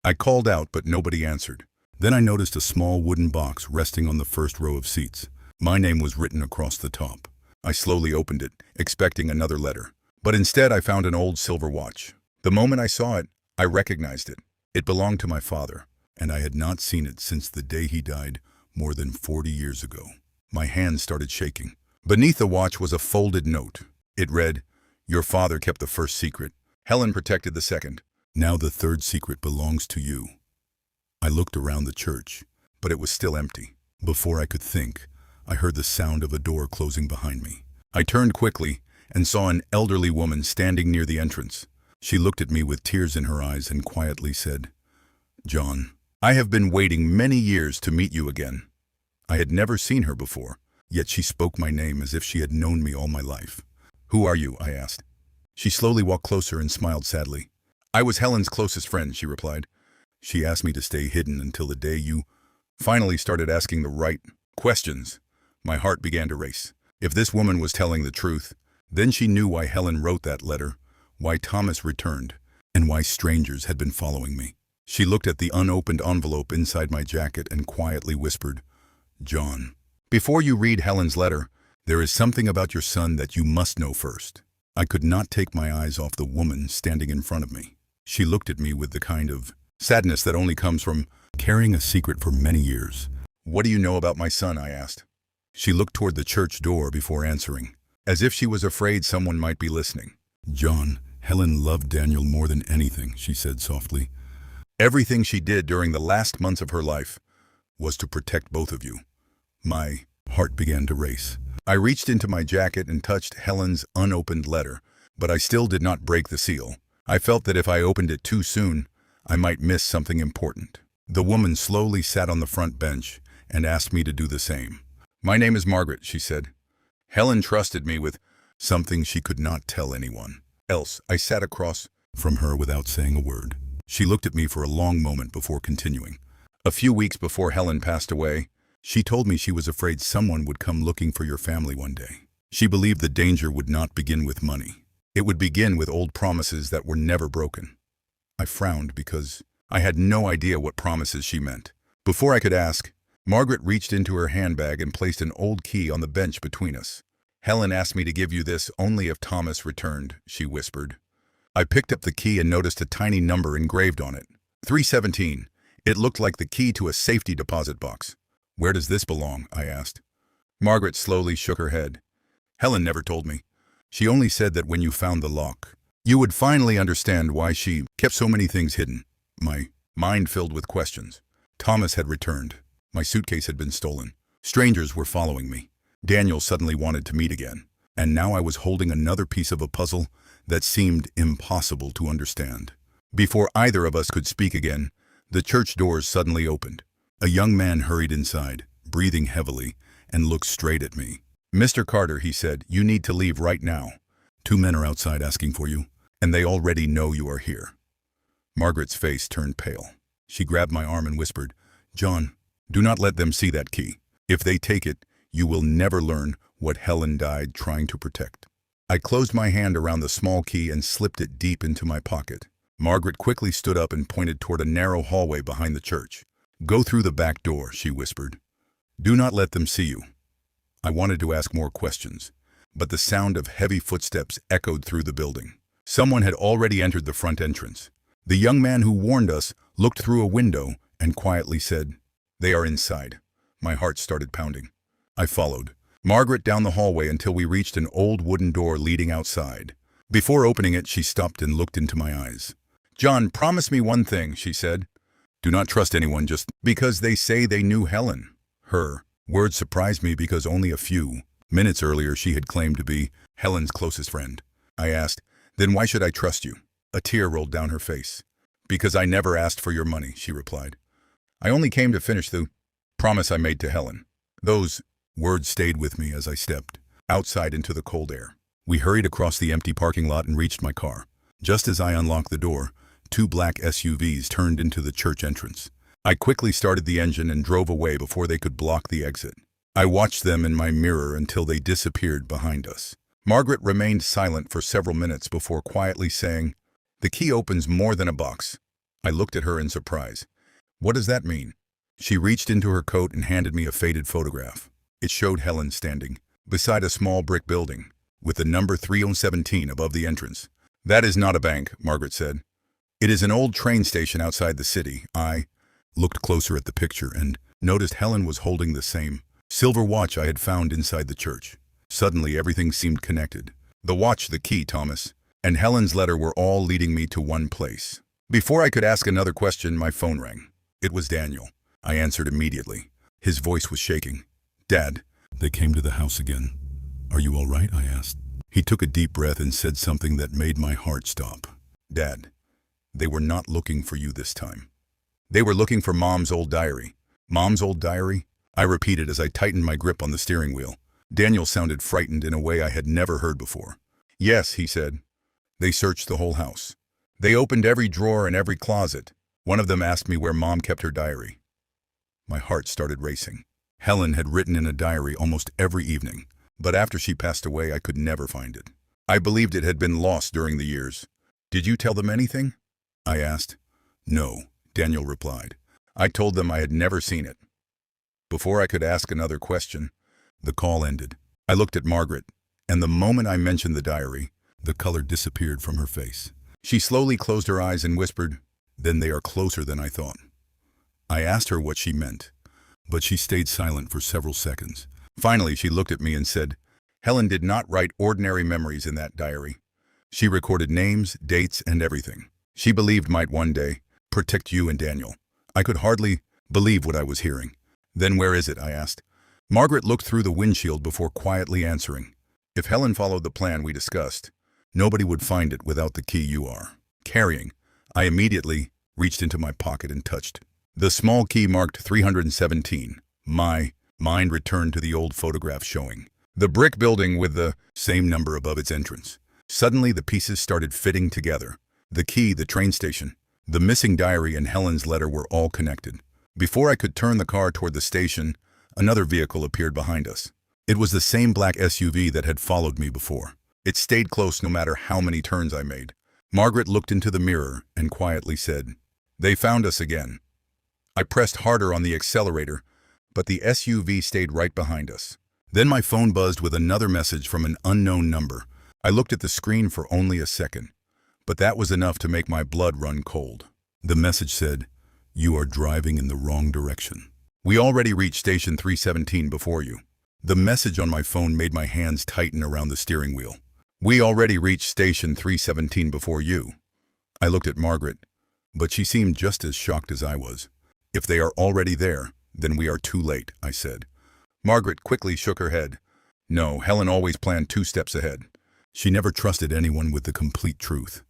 I called out, but nobody answered. Then I noticed a small wooden box resting on the first row of seats. My name was written across the top. I slowly opened it, expecting another letter. But instead I found an old silver watch. The moment I saw it, I recognized it. It belonged to my father, and I had not seen it since the day he died more than 40 years ago. My hands started shaking. Beneath the watch was a folded note. It read, "Your father kept the first secret. Helen protected the second. Now the third secret belongs to you." I looked around the church, but it was still empty. Before I could think, I heard the sound of a door closing behind me. I turned quickly and saw an elderly woman standing near the entrance. She looked at me with tears in her eyes and quietly said, "John, I have been waiting many years to meet you again." I had never seen her before, yet she spoke my name as if she had known me all my life. "Who are you?" I asked. She slowly walked closer and smiled sadly. "I was Helen's closest friend," she replied. "She asked me to stay hidden until the day you finally started asking the right questions." My heart began to race. If this woman was telling the truth, then she knew why Helen wrote that letter, why Thomas returned, and why strangers had been following me. She looked at the unopened envelope inside my jacket and quietly whispered, "John, before you read Helen's letter, there is something about your son that you must know first." I could not take my eyes off the woman standing in front of me. She looked at me with the kind of sadness that only comes from carrying a secret for many years. "What do you know about my son?" I asked. She looked toward the church door before answering, as if she was afraid someone might be listening. "John, Helen loved Daniel more than anything," she said softly. "Everything she did during the last months of her life was to protect both of you." My heart began to race. I reached into my jacket and touched Helen's unopened letter, but I still did not break the seal. I felt that if I opened it too soon, I might miss something important. The woman slowly sat on the front bench and asked me to do the same. "My name is Margaret," she said. "Helen trusted me with something she could not tell anyone else." I sat across from her without saying a word. She looked at me for a long moment before continuing. "A few weeks before Helen passed away, she told me she was afraid someone would come looking for your family one day. She believed the danger would not begin with money. It would begin with old promises that were never broken." I frowned because I had no idea what promises she meant. Before I could ask, Margaret reached into her handbag and placed an old key on the bench between us. "Helen asked me to give you this only if Thomas returned," she whispered. I picked up the key and noticed a tiny number engraved on it. 317. It looked like the key to a safety deposit box. "Where does this belong?" I asked. Margaret slowly shook her head. "Helen never told me. She only said that when you found the lock, you would finally understand why she kept so many things hidden." My mind filled with questions. Thomas had returned. My suitcase had been stolen. Strangers were following me. Daniel suddenly wanted to meet again. And now I was holding another piece of a puzzle that seemed impossible to understand. Before either of us could speak again, the church doors suddenly opened. A young man hurried inside, breathing heavily, and looked straight at me. "Mr. Carter," he said, "you need to leave right now. 2 men are outside asking for you, and they already know you are here." Margaret's face turned pale. She grabbed my arm and whispered, "John, do not let them see that key. If they take it, you will never learn what Helen died trying to protect." I closed my hand around the small key and slipped it deep into my pocket. Margaret quickly stood up and pointed toward a narrow hallway behind the church. "Go through the back door," she whispered. "Do not let them see you." I wanted to ask more questions, but the sound of heavy footsteps echoed through the building. Someone had already entered the front entrance. The young man who warned us looked through a window and quietly said, "They are inside." My heart started pounding. I followed Margaret down the hallway until we reached an old wooden door leading outside. Before opening it, she stopped and looked into my eyes. "John, promise me one thing," she said. "Do not trust anyone just because they say they knew Helen." Her words surprised me because only a few minutes earlier she had claimed to be Helen's closest friend. I asked, "Then why should I trust you?" A tear rolled down her face. "Because I never asked for your money," she replied. "I only came to finish the promise I made to Helen." Those words stayed with me as I stepped outside into the cold air. We hurried across the empty parking lot and reached my car. Just as I unlocked the door, 2 black SUVs turned into the church entrance. I quickly started the engine and drove away before they could block the exit. I watched them in my mirror until they disappeared behind us. Margaret remained silent for several minutes before quietly saying, "The key opens more than a box." I looked at her in surprise. "What does that mean?" She reached into her coat and handed me a faded photograph. It showed Helen standing beside a small brick building, with the number 3017 above the entrance. "That is not a bank," Margaret said. "It is an old train station outside the city." I looked closer at the picture and noticed Helen was holding the same silver watch I had found inside the church. Suddenly, everything seemed connected. The watch, the key, Thomas, and Helen's letter were all leading me to one place. Before I could ask another question, my phone rang. It was Daniel. I answered immediately. His voice was shaking. Dad, they came to the house again. Are you all right? I asked. He took a deep breath and said something that made my heart stop. Dad, they were not looking for you this time. They were looking for Mom's old diary. Mom's old diary? I repeated as I tightened my grip on the steering wheel. Daniel sounded frightened in a way I had never heard before. Yes, he said. They searched the whole house. They opened every drawer and every closet. One of them asked me where Mom kept her diary. My heart started racing. Helen had written in a diary almost every evening, but after she passed away, I could never find it. I believed it had been lost during the years. Did you tell them anything? I asked. No, Daniel replied. I told them I had never seen it. Before I could ask another question, the call ended. I looked at Margaret, and the moment I mentioned the diary, the color disappeared from her face. She slowly closed her eyes and whispered, "Then they are closer than I thought." I asked her what she meant, but she stayed silent for several seconds. Finally, she looked at me and said, "Helen did not write ordinary memories in that diary. She recorded names, dates, and everything she believed might one day protect you and Daniel." I could hardly believe what I was hearing. "Then where is it?" I asked. Margaret looked through the windshield before quietly answering. "If Helen followed the plan we discussed, nobody would find it without the key you are carrying." I immediately reached into my pocket and touched the small key marked 317. My mind returned to the old photograph showing the brick building with the same number above its entrance. Suddenly, the pieces started fitting together. The key, the train station, the missing diary, and Helen's letter were all connected. Before I could turn the car toward the station, another vehicle appeared behind us. It was the same black SUV that had followed me before. It stayed close no matter how many turns I made. Margaret looked into the mirror and quietly said, "They found us again." I pressed harder on the accelerator, but the SUV stayed right behind us. Then my phone buzzed with another message from an unknown number. I looked at the screen for only a second, but that was enough to make my blood run cold. The message said, "You are driving in the wrong direction. We already reached station 317 before you." The message on my phone made my hands tighten around the steering wheel. "We already reached station 317 before you." I looked at Margaret, but she seemed just as shocked as I was. "If they are already there, then we are too late," I said. Margaret quickly shook her head. "No, Helen always planned 2 steps ahead. She never trusted anyone with the complete truth."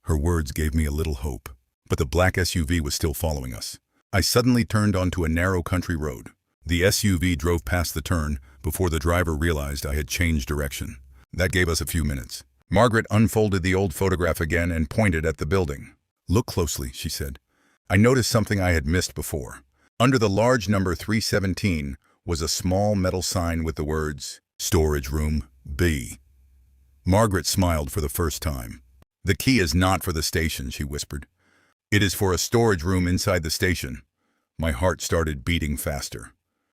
Her words gave me a little hope, but the black SUV was still following us. I suddenly turned onto a narrow country road. The SUV drove past the turn before the driver realized I had changed direction. That gave us a few minutes. Margaret unfolded the old photograph again and pointed at the building. "Look closely," she said. I noticed something I had missed before. Under the large number 317 was a small metal sign with the words, "Storage Room B." Margaret smiled for the first time. "The key is not for the station," she whispered. "It is for a storage room inside the station." My heart started beating faster.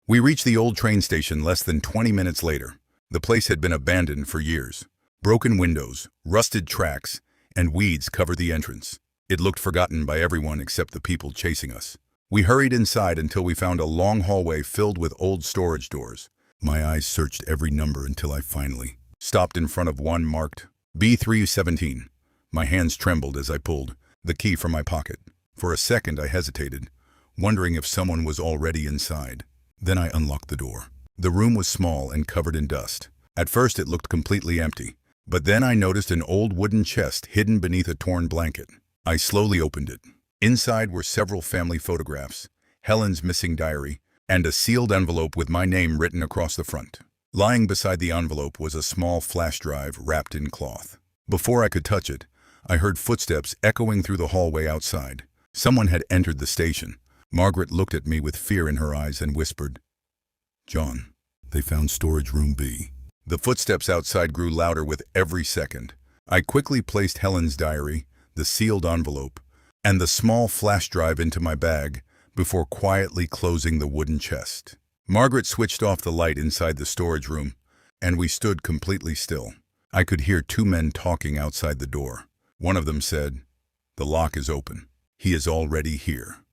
We reached the old train station less than 20 minutes later. The place had been abandoned for years. Broken windows, rusted tracks, and weeds covered the entrance. It looked forgotten by everyone except the people chasing us. We hurried inside until we found a long hallway filled with old storage doors. My eyes searched every number until I finally stopped in front of one marked B317. My hands trembled as I pulled the key from my pocket. For a second I hesitated, wondering if someone was already inside. Then I unlocked the door. The room was small and covered in dust. At first it looked completely empty, but then I noticed an old wooden chest hidden beneath a torn blanket. I slowly opened it. Inside were several family photographs, Helen's missing diary, and a sealed envelope with my name written across the front. Lying beside the envelope was a small flash drive wrapped in cloth. Before I could touch it, I heard footsteps echoing through the hallway outside. Someone had entered the station. Margaret looked at me with fear in her eyes and whispered, "John, they found storage room B." The footsteps outside grew louder with every second. I quickly placed Helen's diary, the sealed envelope, and the small flash drive into my bag before quietly closing the wooden chest. Margaret switched off the light inside the storage room, and we stood completely still. I could hear 2 men talking outside the door. One of them said, "The lock is open. He is already here."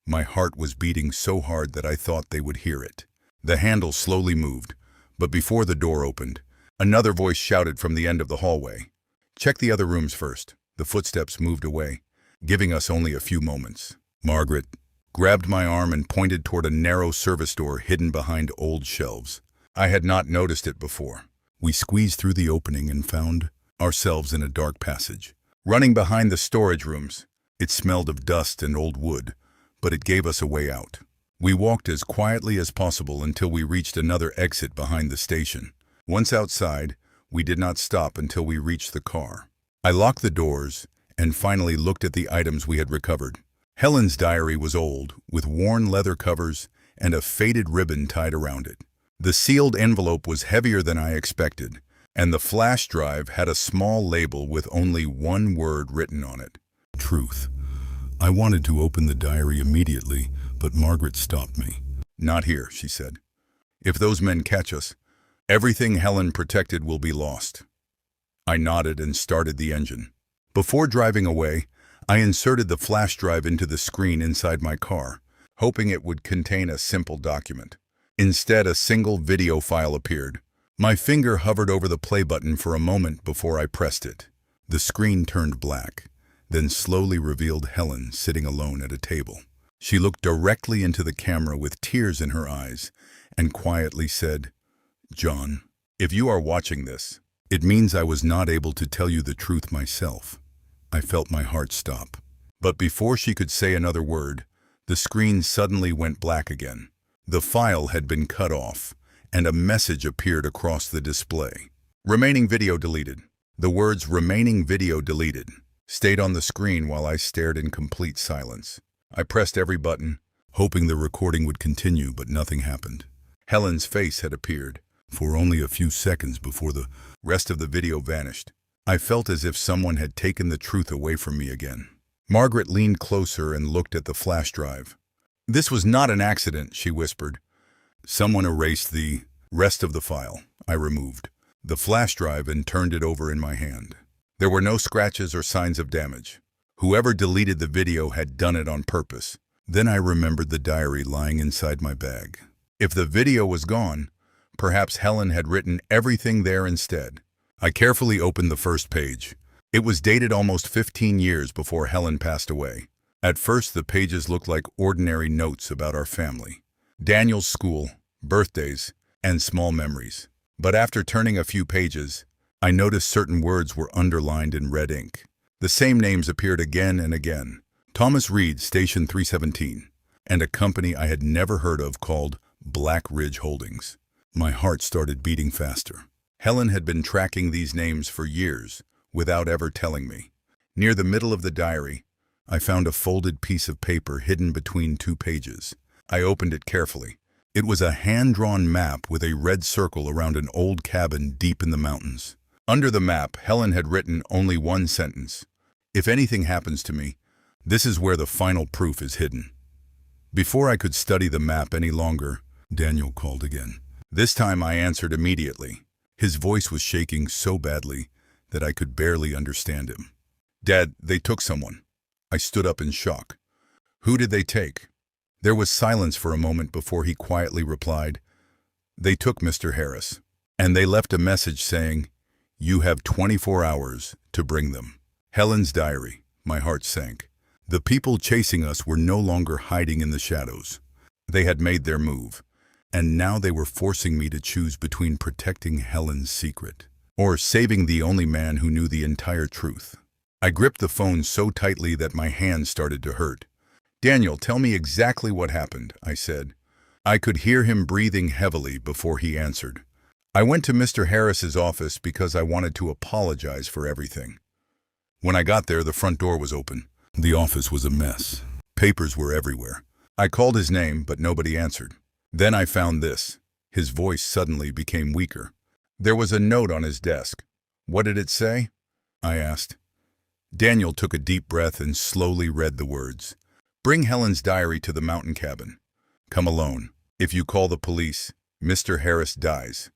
My heart was beating so hard that I thought they would hear it. The handle slowly moved, but before the door opened, another voice shouted from the end of the hallway, "Check the other rooms first." The footsteps moved away, giving us only a few moments. "Margaret, grabbed my arm and pointed toward a narrow service door hidden behind old shelves. I had not noticed it before. We squeezed through the opening and found ourselves in a dark passage. Running behind the storage rooms, it smelled of dust and old wood, but it gave us a way out. We walked as quietly as possible until we reached another exit behind the station. Once outside, we did not stop until we reached the car. I locked the doors and finally looked at the items we had recovered. Helen's diary was old, with worn leather covers and a faded ribbon tied around it. The sealed envelope was heavier than I expected, and the flash drive had a small label with only one word written on it. Truth. I wanted to open the diary immediately, but Margaret stopped me. Not here, she said. If those men catch us, everything Helen protected will be lost. I nodded and started the engine. Before driving away, I inserted the flash drive into the screen inside my car, hoping it would contain a simple document. Instead, a single video file appeared. My finger hovered over the play button for a moment before I pressed it. The screen turned black, then slowly revealed Helen sitting alone at a table. She looked directly into the camera with tears in her eyes and quietly said, "John, if you are watching this, it means I was not able to tell you the truth myself." I felt my heart stop. But before she could say another word, the screen suddenly went black again. The file had been cut off, and a message appeared across the display. Remaining video deleted. The words "remaining video deleted" stayed on the screen while I stared in complete silence. I pressed every button, hoping the recording would continue, but nothing happened. Helen's face had appeared, for only a few seconds before the rest of the video vanished. I felt as if someone had taken the truth away from me again. Margaret leaned closer and looked at the flash drive. "This was not an accident," she whispered. "Someone erased the rest of the file." I removed the flash drive and turned it over in my hand. There were no scratches or signs of damage. Whoever deleted the video had done it on purpose. Then I remembered the diary lying inside my bag. If the video was gone, perhaps Helen had written everything there instead. I carefully opened the first page. It was dated almost 15 years before Helen passed away. At first, the pages looked like ordinary notes about our family. Daniel's school, birthdays, and small memories. But after turning a few pages, I noticed certain words were underlined in red ink. The same names appeared again and again. Thomas Reed, Station 317, and a company I had never heard of called Black Ridge Holdings. My heart started beating faster. Helen had been tracking these names for years, without ever telling me. Near the middle of the diary, I found a folded piece of paper hidden between two pages. I opened it carefully. It was a hand-drawn map with a red circle around an old cabin deep in the mountains. Under the map, Helen had written only one sentence: "If anything happens to me, this is where the final proof is hidden." Before I could study the map any longer, Daniel called again. This time I answered immediately. His voice was shaking so badly that I could barely understand him. "Dad, they took someone." I stood up in shock. "Who did they take?" There was silence for a moment before he quietly replied, "They took Mr. Harris, and they left a message saying, 'You have 24 hours to bring them.'" Helen's diary. My heart sank. The people chasing us were no longer hiding in the shadows. They had made their move, and now they were forcing me to choose between protecting Helen's secret or saving the only man who knew the entire truth. I gripped the phone so tightly that my hands started to hurt. "Daniel, tell me exactly what happened," I said. I could hear him breathing heavily before he answered. "I went to Mr. Harris's office because I wanted to apologize for everything. When I got there, the front door was open. The office was a mess. Papers were everywhere. I called his name, but nobody answered. Then I found this." His voice suddenly became weaker. "There was a note on his desk." "What did it say?" I asked. Daniel took a deep breath and slowly read the words. "Bring Helen's diary to the mountain cabin. Come alone. If you call the police, Mr. Harris dies."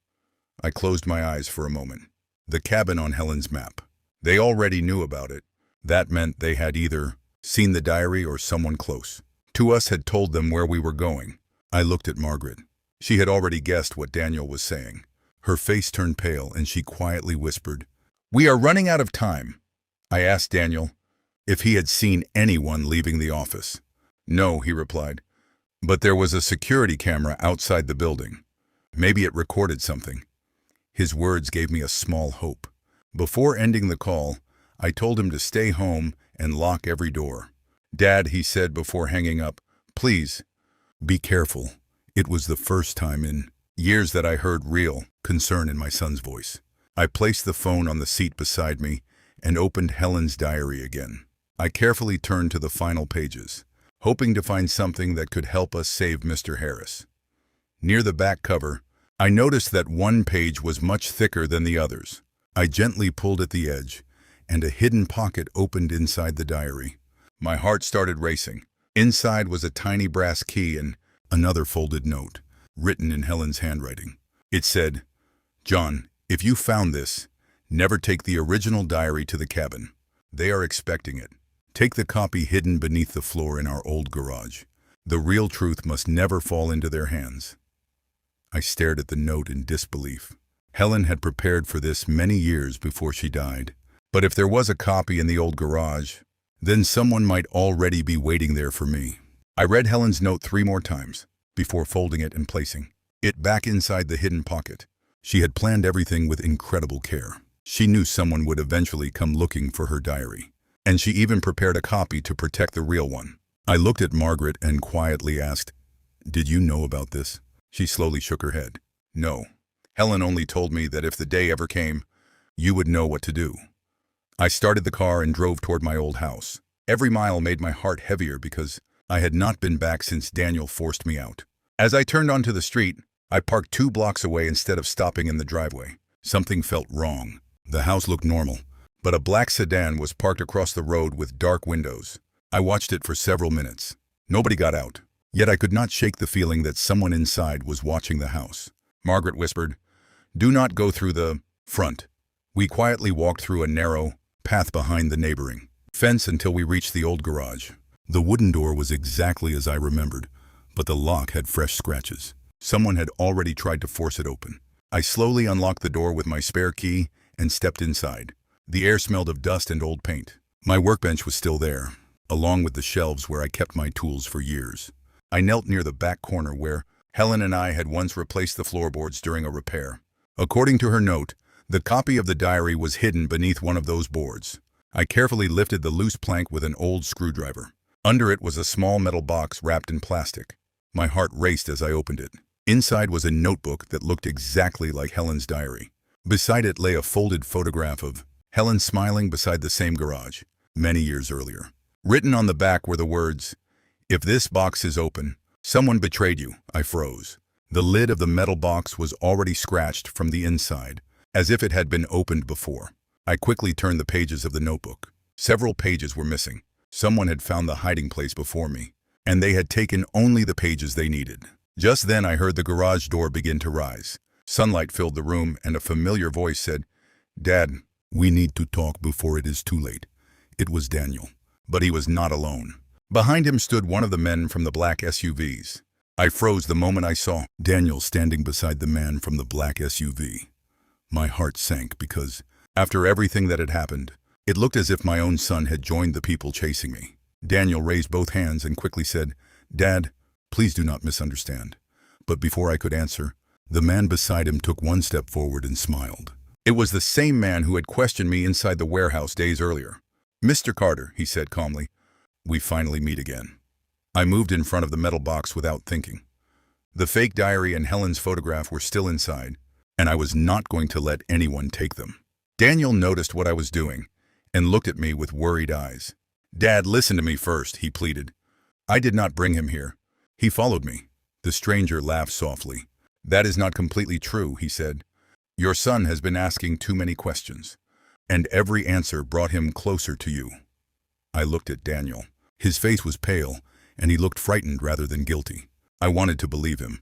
I closed my eyes for a moment. The cabin on Helen's map. They already knew about it. That meant they had either seen the diary or someone close to us had told them where we were going. I looked at Margaret. She had already guessed what Daniel was saying. Her face turned pale and she quietly whispered, "We are running out of time." I asked Daniel if he had seen anyone leaving the office. No, he replied, but there was a security camera outside the building. Maybe it recorded something. His words gave me a small hope. Before ending the call, I told him to stay home and lock every door. Dad, he said before hanging up, please, be careful. It was the first time in years that I heard real concern in my son's voice. I placed the phone on the seat beside me and opened Helen's diary again. I carefully turned to the final pages, hoping to find something that could help us save Mr. Harris. Near the back cover, I noticed that one page was much thicker than the others. I gently pulled at the edge, and a hidden pocket opened inside the diary. My heart started racing. Inside was a tiny brass key and another folded note, written in Helen's handwriting. It said, "John, if you found this, never take the original diary to the cabin. They are expecting it. Take the copy hidden beneath the floor in our old garage. The real truth must never fall into their hands." I stared at the note in disbelief. Helen had prepared for this many years before she died. But if there was a copy in the old garage, then someone might already be waiting there for me. I read Helen's note 3 more times before folding it and placing it back inside the hidden pocket. She had planned everything with incredible care. She knew someone would eventually come looking for her diary, and she even prepared a copy to protect the real one. I looked at Margaret and quietly asked, "Did you know about this?" She slowly shook her head. "No. Helen only told me that if the day ever came, you would know what to do." I started the car and drove toward my old house. Every mile made my heart heavier because I had not been back since Daniel forced me out. As I turned onto the street, I parked 2 blocks away instead of stopping in the driveway. Something felt wrong. The house looked normal, but a black sedan was parked across the road with dark windows. I watched it for several minutes. Nobody got out, yet I could not shake the feeling that someone inside was watching the house. Margaret whispered, "Do not go through the front." We quietly walked through a narrow path behind the neighboring fence until we reached the old garage. The wooden door was exactly as I remembered, but the lock had fresh scratches. Someone had already tried to force it open. I slowly unlocked the door with my spare key and stepped inside. The air smelled of dust and old paint. My workbench was still there, along with the shelves where I kept my tools for years. I knelt near the back corner where Helen and I had once replaced the floorboards during a repair. According to her note, the copy of the diary was hidden beneath one of those boards. I carefully lifted the loose plank with an old screwdriver. Under it was a small metal box wrapped in plastic. My heart raced as I opened it. Inside was a notebook that looked exactly like Helen's diary. Beside it lay a folded photograph of Helen smiling beside the same garage, many years earlier. Written on the back were the words, "If this box is open, someone betrayed you." I froze. The lid of the metal box was already scratched from the inside, as if it had been opened before. I quickly turned the pages of the notebook. Several pages were missing. Someone had found the hiding place before me, and they had taken only the pages they needed. Just then I heard the garage door begin to rise. Sunlight filled the room, and a familiar voice said, "Dad, we need to talk before it is too late." It was Daniel, but he was not alone. Behind him stood one of the men from the black SUVs. I froze the moment I saw Daniel standing beside the man from the black SUV. My heart sank because, after everything that had happened, it looked as if my own son had joined the people chasing me. Daniel raised both hands and quickly said, "Dad, please do not misunderstand." But before I could answer, the man beside him took one step forward and smiled. It was the same man who had questioned me inside the warehouse days earlier. "Mr. Carter," he said calmly, "we finally meet again." I moved in front of the metal box without thinking. The fake diary and Helen's photograph were still inside, and I was not going to let anyone take them. Daniel noticed what I was doing and looked at me with worried eyes. "Dad, listen to me first," he pleaded. "I did not bring him here. He followed me." The stranger laughed softly. "That is not completely true," he said. "Your son has been asking too many questions, and every answer brought him closer to you." I looked at Daniel. His face was pale, and he looked frightened rather than guilty. I wanted to believe him,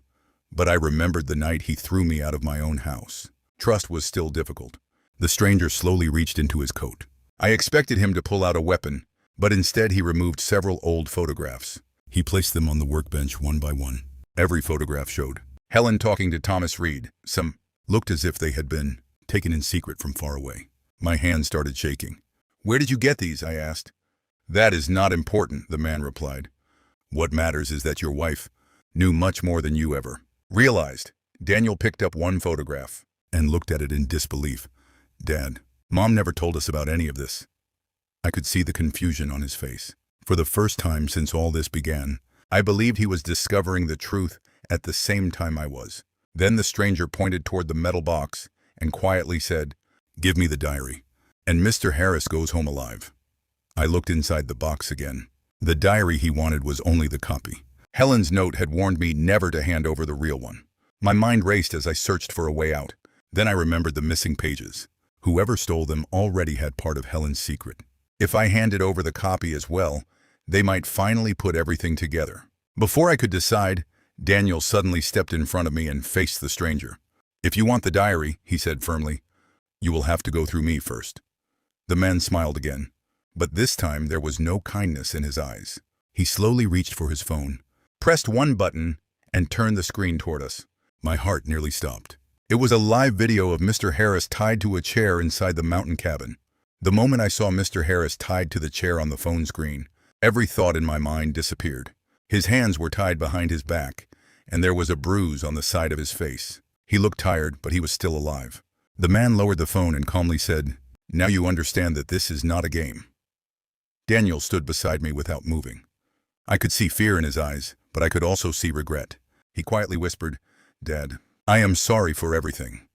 but I remembered the night he threw me out of my own house. Trust was still difficult. The stranger slowly reached into his coat. I expected him to pull out a weapon, but instead he removed several old photographs. He placed them on the workbench one by one. Every photograph showed Helen talking to Thomas Reed. Some looked as if they had been taken in secret from far away. My hands started shaking. "Where did you get these?" I asked. "That is not important," the man replied. What matters is that your wife knew much more than you ever realized. Daniel picked up one photograph and looked at it in disbelief. Dad, Mom never told us about any of this. I could see the confusion on his face. For the first time since all this began, I believed he was discovering the truth at the same time I was. Then the stranger pointed toward the metal box and quietly said, "Give me the diary, and Mr. Harris goes home alive." I looked inside the box again. The diary he wanted was only the copy. Helen's note had warned me never to hand over the real one. My mind raced as I searched for a way out. Then I remembered the missing pages. Whoever stole them already had part of Helen's secret. If I handed over the copy as well, they might finally put everything together. Before I could decide, Daniel suddenly stepped in front of me and faced the stranger. "If you want the diary," he said firmly, "you will have to go through me first." The man smiled again, but this time there was no kindness in his eyes. He slowly reached for his phone, pressed one button, and turned the screen toward us. My heart nearly stopped. It was a live video of Mr. Harris tied to a chair inside the mountain cabin. The moment I saw Mr. Harris tied to the chair on the phone screen, every thought in my mind disappeared. His hands were tied behind his back, and there was a bruise on the side of his face. He looked tired, but he was still alive. The man lowered the phone and calmly said, "Now you understand that this is not a game." Daniel stood beside me without moving. I could see fear in his eyes, but I could also see regret. He quietly whispered, "Dad, I am sorry for everything."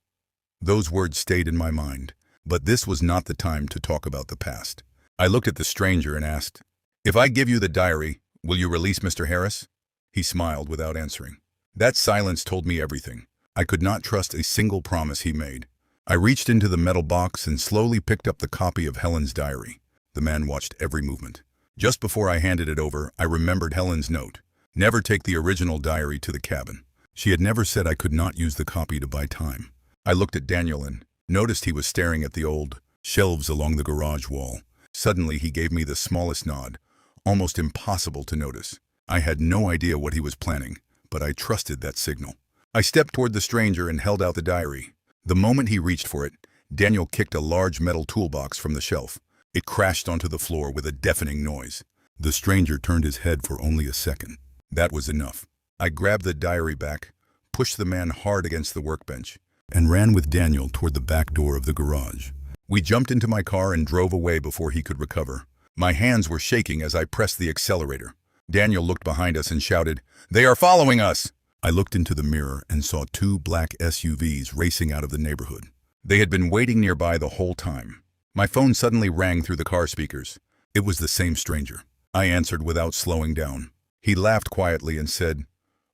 Those words stayed in my mind, but this was not the time to talk about the past. I looked at the stranger and asked, "If I give you the diary, will you release Mr. Harris?" He smiled without answering. That silence told me everything. I could not trust a single promise he made. I reached into the metal box and slowly picked up the copy of Helen's diary. The man watched every movement. Just before I handed it over, I remembered Helen's note. Never take the original diary to the cabin. She had never said I could not use the copy to buy time. I looked at Daniel and noticed he was staring at the old shelves along the garage wall. Suddenly he gave me the smallest nod, almost impossible to notice. I had no idea what he was planning, but I trusted that signal. I stepped toward the stranger and held out the diary. The moment he reached for it, Daniel kicked a large metal toolbox from the shelf. It crashed onto the floor with a deafening noise. The stranger turned his head for only a second. That was enough. I grabbed the diary back, pushed the man hard against the workbench, and ran with Daniel toward the back door of the garage. We jumped into my car and drove away before he could recover. My hands were shaking as I pressed the accelerator. Daniel looked behind us and shouted, "They are following us!" I looked into the mirror and saw two black SUVs racing out of the neighborhood. They had been waiting nearby the whole time. My phone suddenly rang through the car speakers. It was the same stranger. I answered without slowing down. He laughed quietly and said,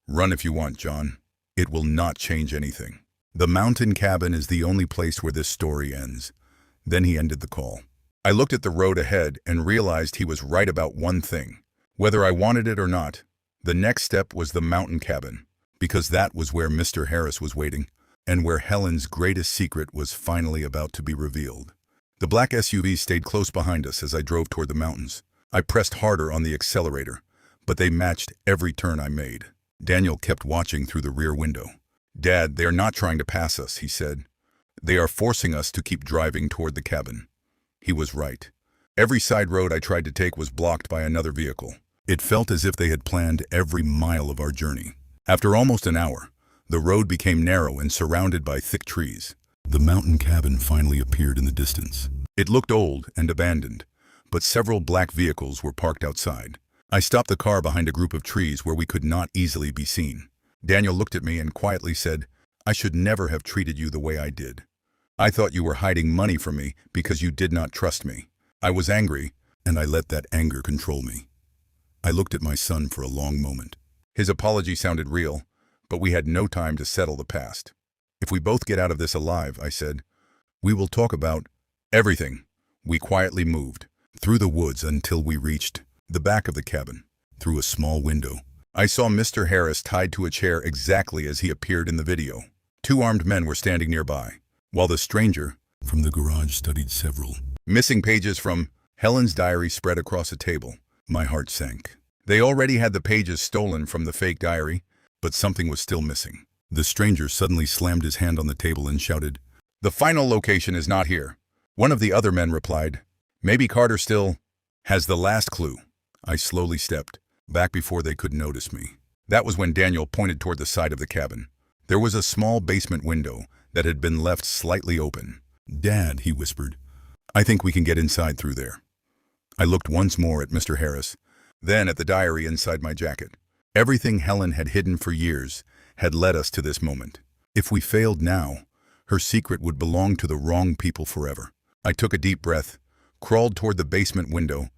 "Run if you want, John. It will not change anything. The mountain cabin is the only place where this story ends." Then he ended the call. I looked at the road ahead and realized he was right about one thing. Whether I wanted it or not, the next step was the mountain cabin, because that was where Mr. Harris was waiting, and where Helen's greatest secret was finally about to be revealed. The black SUV stayed close behind us as I drove toward the mountains. I pressed harder on the accelerator, but they matched every turn I made. Daniel kept watching through the rear window. "Dad, they are not trying to pass us," he said. "They are forcing us to keep driving toward the cabin." He was right. Every side road I tried to take was blocked by another vehicle. It felt as if they had planned every mile of our journey. After almost an hour, the road became narrow and surrounded by thick trees. The mountain cabin finally appeared in the distance. It looked old and abandoned, but several black vehicles were parked outside. I stopped the car behind a group of trees where we could not easily be seen. Daniel looked at me and quietly said, "I should never have treated you the way I did. I thought you were hiding money from me because you did not trust me." I was angry, and I let that anger control me. I looked at my son for a long moment. His apology sounded real, but we had no time to settle the past. "If we both get out of this alive," I said, "we will talk about everything." We quietly moved through the woods until we reached the back of the cabin. Through a small window, I saw Mr. Harris tied to a chair exactly as he appeared in the video. Two armed men were standing nearby, while the stranger from the garage studied several missing pages from Helen's diary spread across a table. My heart sank. They already had the pages stolen from the fake diary, but something was still missing. The stranger suddenly slammed his hand on the table and shouted, "The final location is not here." One of the other men replied, "Maybe Carter still has the last clue." I slowly stepped, back before they could notice me. That was when Daniel pointed toward the side of the cabin. There was a small basement window that had been left slightly open. "Dad," he whispered, "I think we can get inside through there." I looked once more at Mr. Harris, then at the diary inside my jacket. Everything Helen had hidden for years had led us to this moment. If we failed now, her secret would belong to the wrong people forever. I took a deep breath, crawled toward the basement window,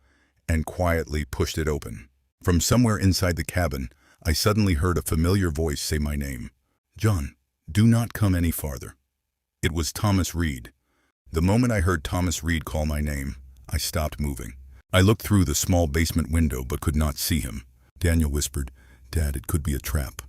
and quietly pushed it open. From somewhere inside the cabin, I suddenly heard a familiar voice say my name. "John, do not come any farther." It was Thomas Reed. The moment I heard Thomas Reed call my name, I stopped moving. I looked through the small basement window but could not see him. Daniel whispered, "Dad, it could be a trap."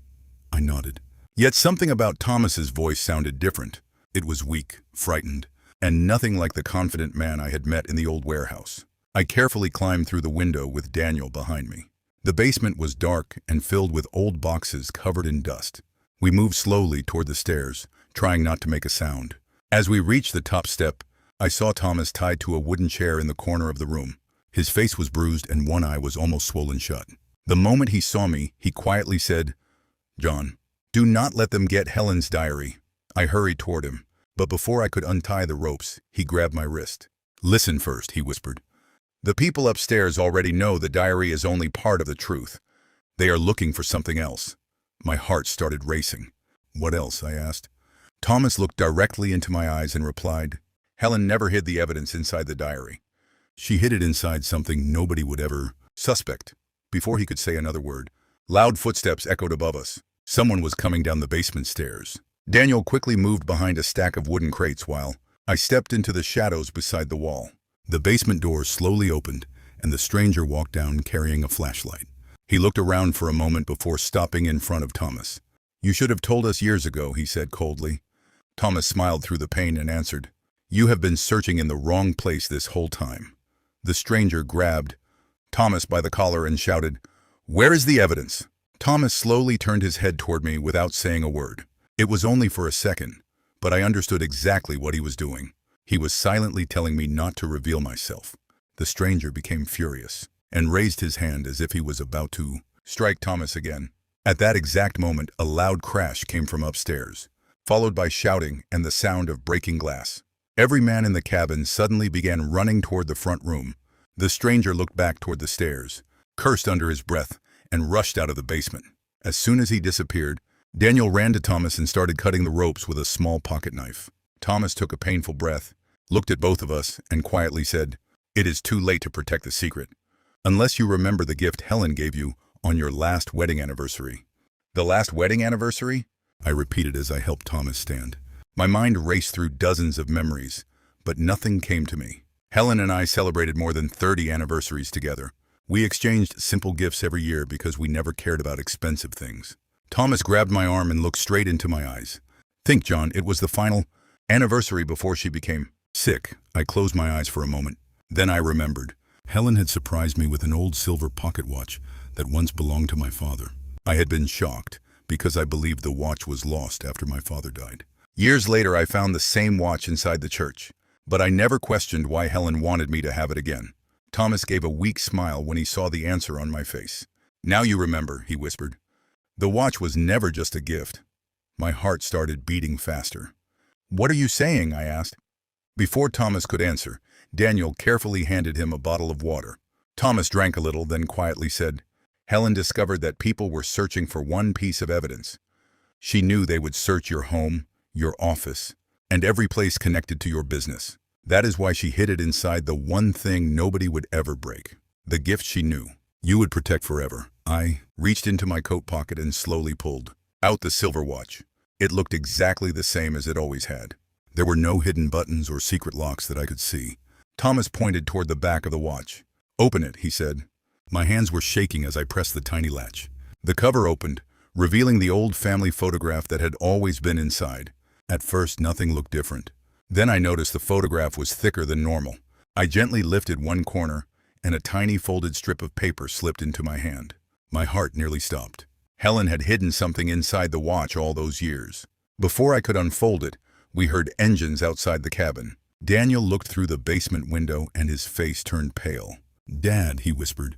I nodded. Yet something about Thomas's voice sounded different. It was weak, frightened, and nothing like the confident man I had met in the old warehouse. I carefully climbed through the window with Daniel behind me. The basement was dark and filled with old boxes covered in dust. We moved slowly toward the stairs, trying not to make a sound. As we reached the top step, I saw Thomas tied to a wooden chair in the corner of the room. His face was bruised and one eye was almost swollen shut. The moment he saw me, he quietly said, "John, do not let them get Helen's diary." I hurried toward him, but before I could untie the ropes, he grabbed my wrist. "Listen first," he whispered. "The people upstairs already know the diary is only part of the truth. They are looking for something else." My heart started racing. "What else?" I asked. Thomas looked directly into my eyes and replied, "Helen never hid the evidence inside the diary. She hid it inside something nobody would ever suspect." Before he could say another word, loud footsteps echoed above us. Someone was coming down the basement stairs. Daniel quickly moved behind a stack of wooden crates while I stepped into the shadows beside the wall. The basement door slowly opened, and the stranger walked down carrying a flashlight. He looked around for a moment before stopping in front of Thomas. "You should have told us years ago," he said coldly. Thomas smiled through the pain and answered, "You have been searching in the wrong place this whole time." The stranger grabbed Thomas by the collar and shouted, "Where is the evidence?" Thomas slowly turned his head toward me without saying a word. It was only for a second, but I understood exactly what he was doing. He was silently telling me not to reveal myself. The stranger became furious and raised his hand as if he was about to strike Thomas again. At that exact moment, a loud crash came from upstairs, followed by shouting and the sound of breaking glass. Every man in the cabin suddenly began running toward the front room. The stranger looked back toward the stairs, cursed under his breath, and rushed out of the basement. As soon as he disappeared, Daniel ran to Thomas and started cutting the ropes with a small pocket knife. Thomas took a painful breath, looked at both of us, and quietly said, "It is too late to protect the secret. Unless you remember the gift Helen gave you on your last wedding anniversary." "The last wedding anniversary?" I repeated as I helped Thomas stand. My mind raced through dozens of memories, but nothing came to me. Helen and I celebrated more than 30 anniversaries together. We exchanged simple gifts every year because we never cared about expensive things. Thomas grabbed my arm and looked straight into my eyes. "Think, John, it was the final anniversary before she became sick." I closed my eyes for a moment. Then I remembered. Helen had surprised me with an old silver pocket watch that once belonged to my father. I had been shocked because I believed the watch was lost after my father died. Years later, I found the same watch inside the church, but I never questioned why Helen wanted me to have it again. Thomas gave a weak smile when he saw the answer on my face. "Now you remember," he whispered. "The watch was never just a gift." My heart started beating faster. "What are you saying?" I asked. Before Thomas could answer, Daniel carefully handed him a bottle of water. Thomas drank a little, then quietly said, "Helen discovered that people were searching for one piece of evidence. She knew they would search your home, your office, and every place connected to your business. That is why she hid it inside the one thing nobody would ever break. The gift she knew you would protect forever." I reached into my coat pocket and slowly pulled out the silver watch. It looked exactly the same as it always had. There were no hidden buttons or secret locks that I could see. Thomas pointed toward the back of the watch. "Open it," he said. My hands were shaking as I pressed the tiny latch. The cover opened, revealing the old family photograph that had always been inside. At first, nothing looked different. Then I noticed the photograph was thicker than normal. I gently lifted one corner, and a tiny folded strip of paper slipped into my hand. My heart nearly stopped. Helen had hidden something inside the watch all those years. Before I could unfold it, we heard engines outside the cabin. Daniel looked through the basement window and his face turned pale. "Dad," he whispered,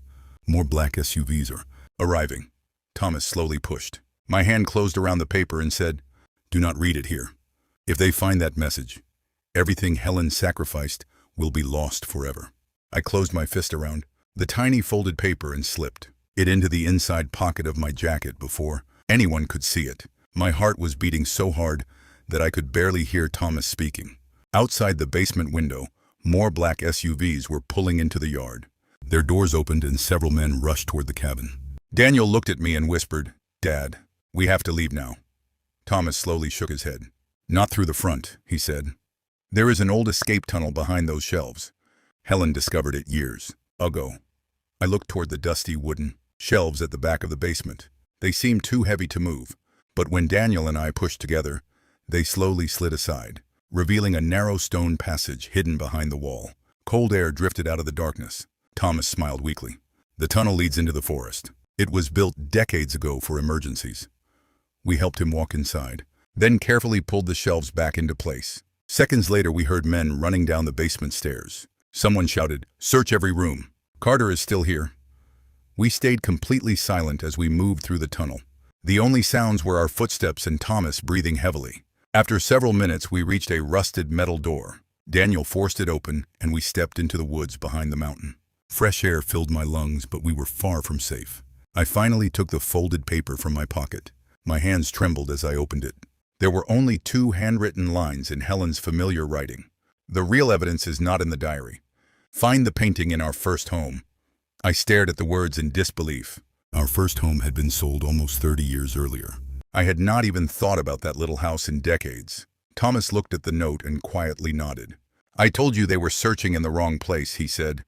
More black SUVs are arriving. Thomas slowly pushed. My hand closed around the paper and said, "Do not read it here. If they find that message, everything Helen sacrificed will be lost forever." I closed my fist around the tiny folded paper and slipped it into the inside pocket of my jacket before anyone could see it. My heart was beating so hard that I could barely hear Thomas speaking. Outside the basement window, more black SUVs were pulling into the yard. Their doors opened and several men rushed toward the cabin. Daniel looked at me and whispered, "Dad, we have to leave now." Thomas slowly shook his head. "Not through the front," he said. "There is an old escape tunnel behind those shelves. Helen discovered it years ago." I looked toward the dusty wooden shelves at the back of the basement. They seemed too heavy to move, but when Daniel and I pushed together, they slowly slid aside, revealing a narrow stone passage hidden behind the wall. Cold air drifted out of the darkness. Thomas smiled weakly. "The tunnel leads into the forest. It was built decades ago for emergencies." We helped him walk inside, then carefully pulled the shelves back into place. Seconds later, we heard men running down the basement stairs. Someone shouted, "Search every room. Carter is still here." We stayed completely silent as we moved through the tunnel. The only sounds were our footsteps and Thomas breathing heavily. After several minutes, we reached a rusted metal door. Daniel forced it open, and we stepped into the woods behind the mountain. Fresh air filled my lungs, but we were far from safe. I finally took the folded paper from my pocket. My hands trembled as I opened it. There were only 2 handwritten lines in Helen's familiar writing. "The real evidence is not in the diary. Find the painting in our first home." I stared at the words in disbelief. Our first home had been sold almost 30 years earlier. I had not even thought about that little house in decades. Thomas looked at the note and quietly nodded. "I told you they were searching in the wrong place," he said.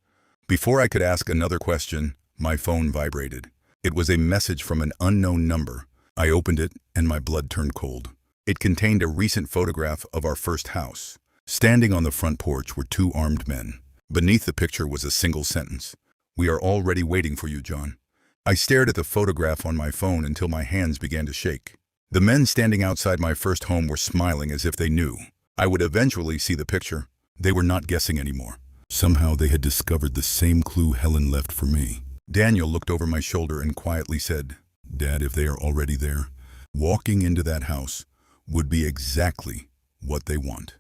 Before I could ask another question, my phone vibrated. It was a message from an unknown number. I opened it, and my blood turned cold. It contained a recent photograph of our first house. Standing on the front porch were 2 armed men. Beneath the picture was a single sentence. "We are already waiting for you, John." I stared at the photograph on my phone until my hands began to shake. The men standing outside my first home were smiling as if they knew I would eventually see the picture. They were not guessing anymore. Somehow they had discovered the same clue Helen left for me. Daniel looked over my shoulder and quietly said, "Dad, if they are already there, walking into that house would be exactly what they want."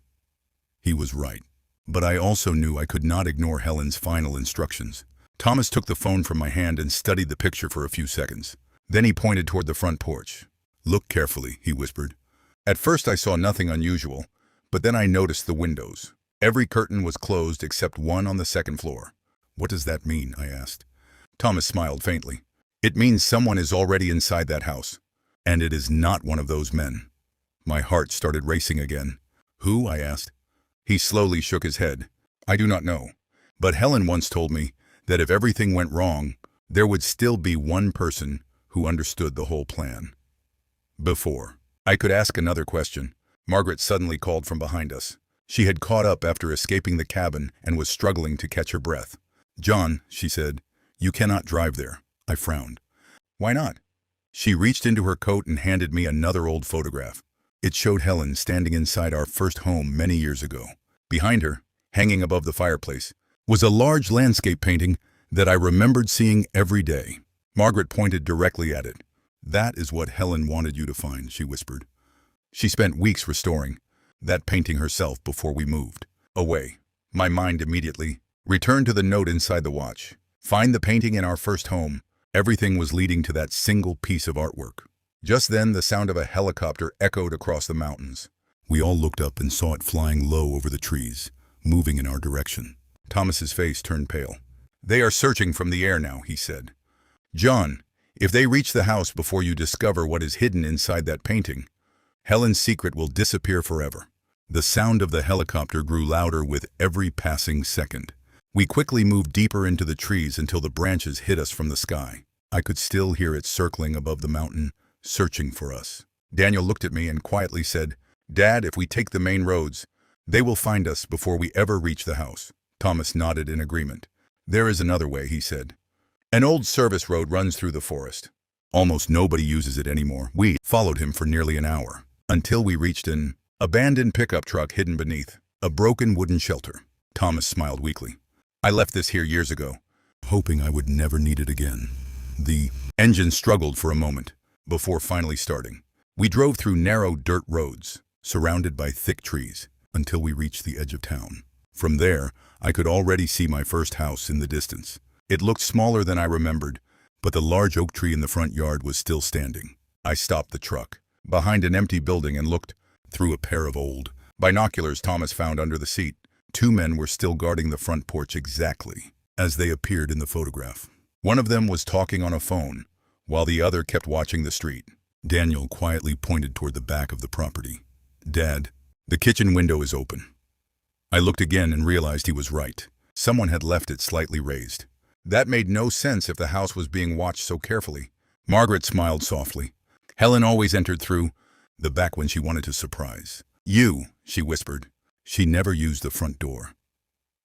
He was right. But I also knew I could not ignore Helen's final instructions. Thomas took the phone from my hand and studied the picture for a few seconds. Then he pointed toward the front porch. "Look carefully," he whispered. At first I saw nothing unusual, but then I noticed the windows. Every curtain was closed except one on the second floor. "What does that mean?" I asked. Thomas smiled faintly. "It means someone is already inside that house, and it is not one of those men." My heart started racing again. "Who?" I asked. He slowly shook his head. "I do not know, but Helen once told me that if everything went wrong, there would still be one person who understood the whole plan." Before I could ask another question, Margaret suddenly called from behind us. She had caught up after escaping the cabin and was struggling to catch her breath. "John," she said, "you cannot drive there." I frowned. "Why not?" She reached into her coat and handed me another old photograph. It showed Helen standing inside our first home many years ago. Behind her, hanging above the fireplace, was a large landscape painting that I remembered seeing every day. Margaret pointed directly at it. "That is what Helen wanted you to find," she whispered. She spent weeks restoring that painting herself before we moved away. My mind immediately returned to the note inside the watch. Find the painting in our first home. Everything was leading to that single piece of artwork. Just then, the sound of a helicopter echoed across the mountains. We all looked up and saw it flying low over the trees, moving in our direction. Thomas's face turned pale. "They are searching from the air now," he said. "John, if they reach the house before you discover what is hidden inside that painting, Helen's secret will disappear forever." The sound of the helicopter grew louder with every passing second. We quickly moved deeper into the trees until the branches hit us from the sky. I could still hear it circling above the mountain, searching for us. Daniel looked at me and quietly said, "Dad, if we take the main roads, they will find us before we ever reach the house." Thomas nodded in agreement. "There is another way," he said. "An old service road runs through the forest. Almost nobody uses it anymore." We followed him for nearly an hour, until we reached an abandoned pickup truck hidden beneath a broken wooden shelter. Thomas smiled weakly. "I left this here years ago. hoping I would never need it again. The engine struggled for a moment before finally starting. We drove through narrow dirt roads, surrounded by thick trees, until we reached the edge of town. From there, I could already see my first house in the distance. It looked smaller than I remembered, but the large oak tree in the front yard was still standing. I stopped the truck behind an empty building and looked through a pair of old binoculars Thomas found under the seat. Two men were still guarding the front porch exactly as they appeared in the photograph. One of them was talking on a phone, while the other kept watching the street. Daniel quietly pointed toward the back of the property. "Dad, the kitchen window is open." I looked again and realized he was right. Someone had left it slightly raised. That made no sense if the house was being watched so carefully. Margaret smiled softly. Helen always entered through the back when she wanted to surprise. "You," she whispered. She never used the front door.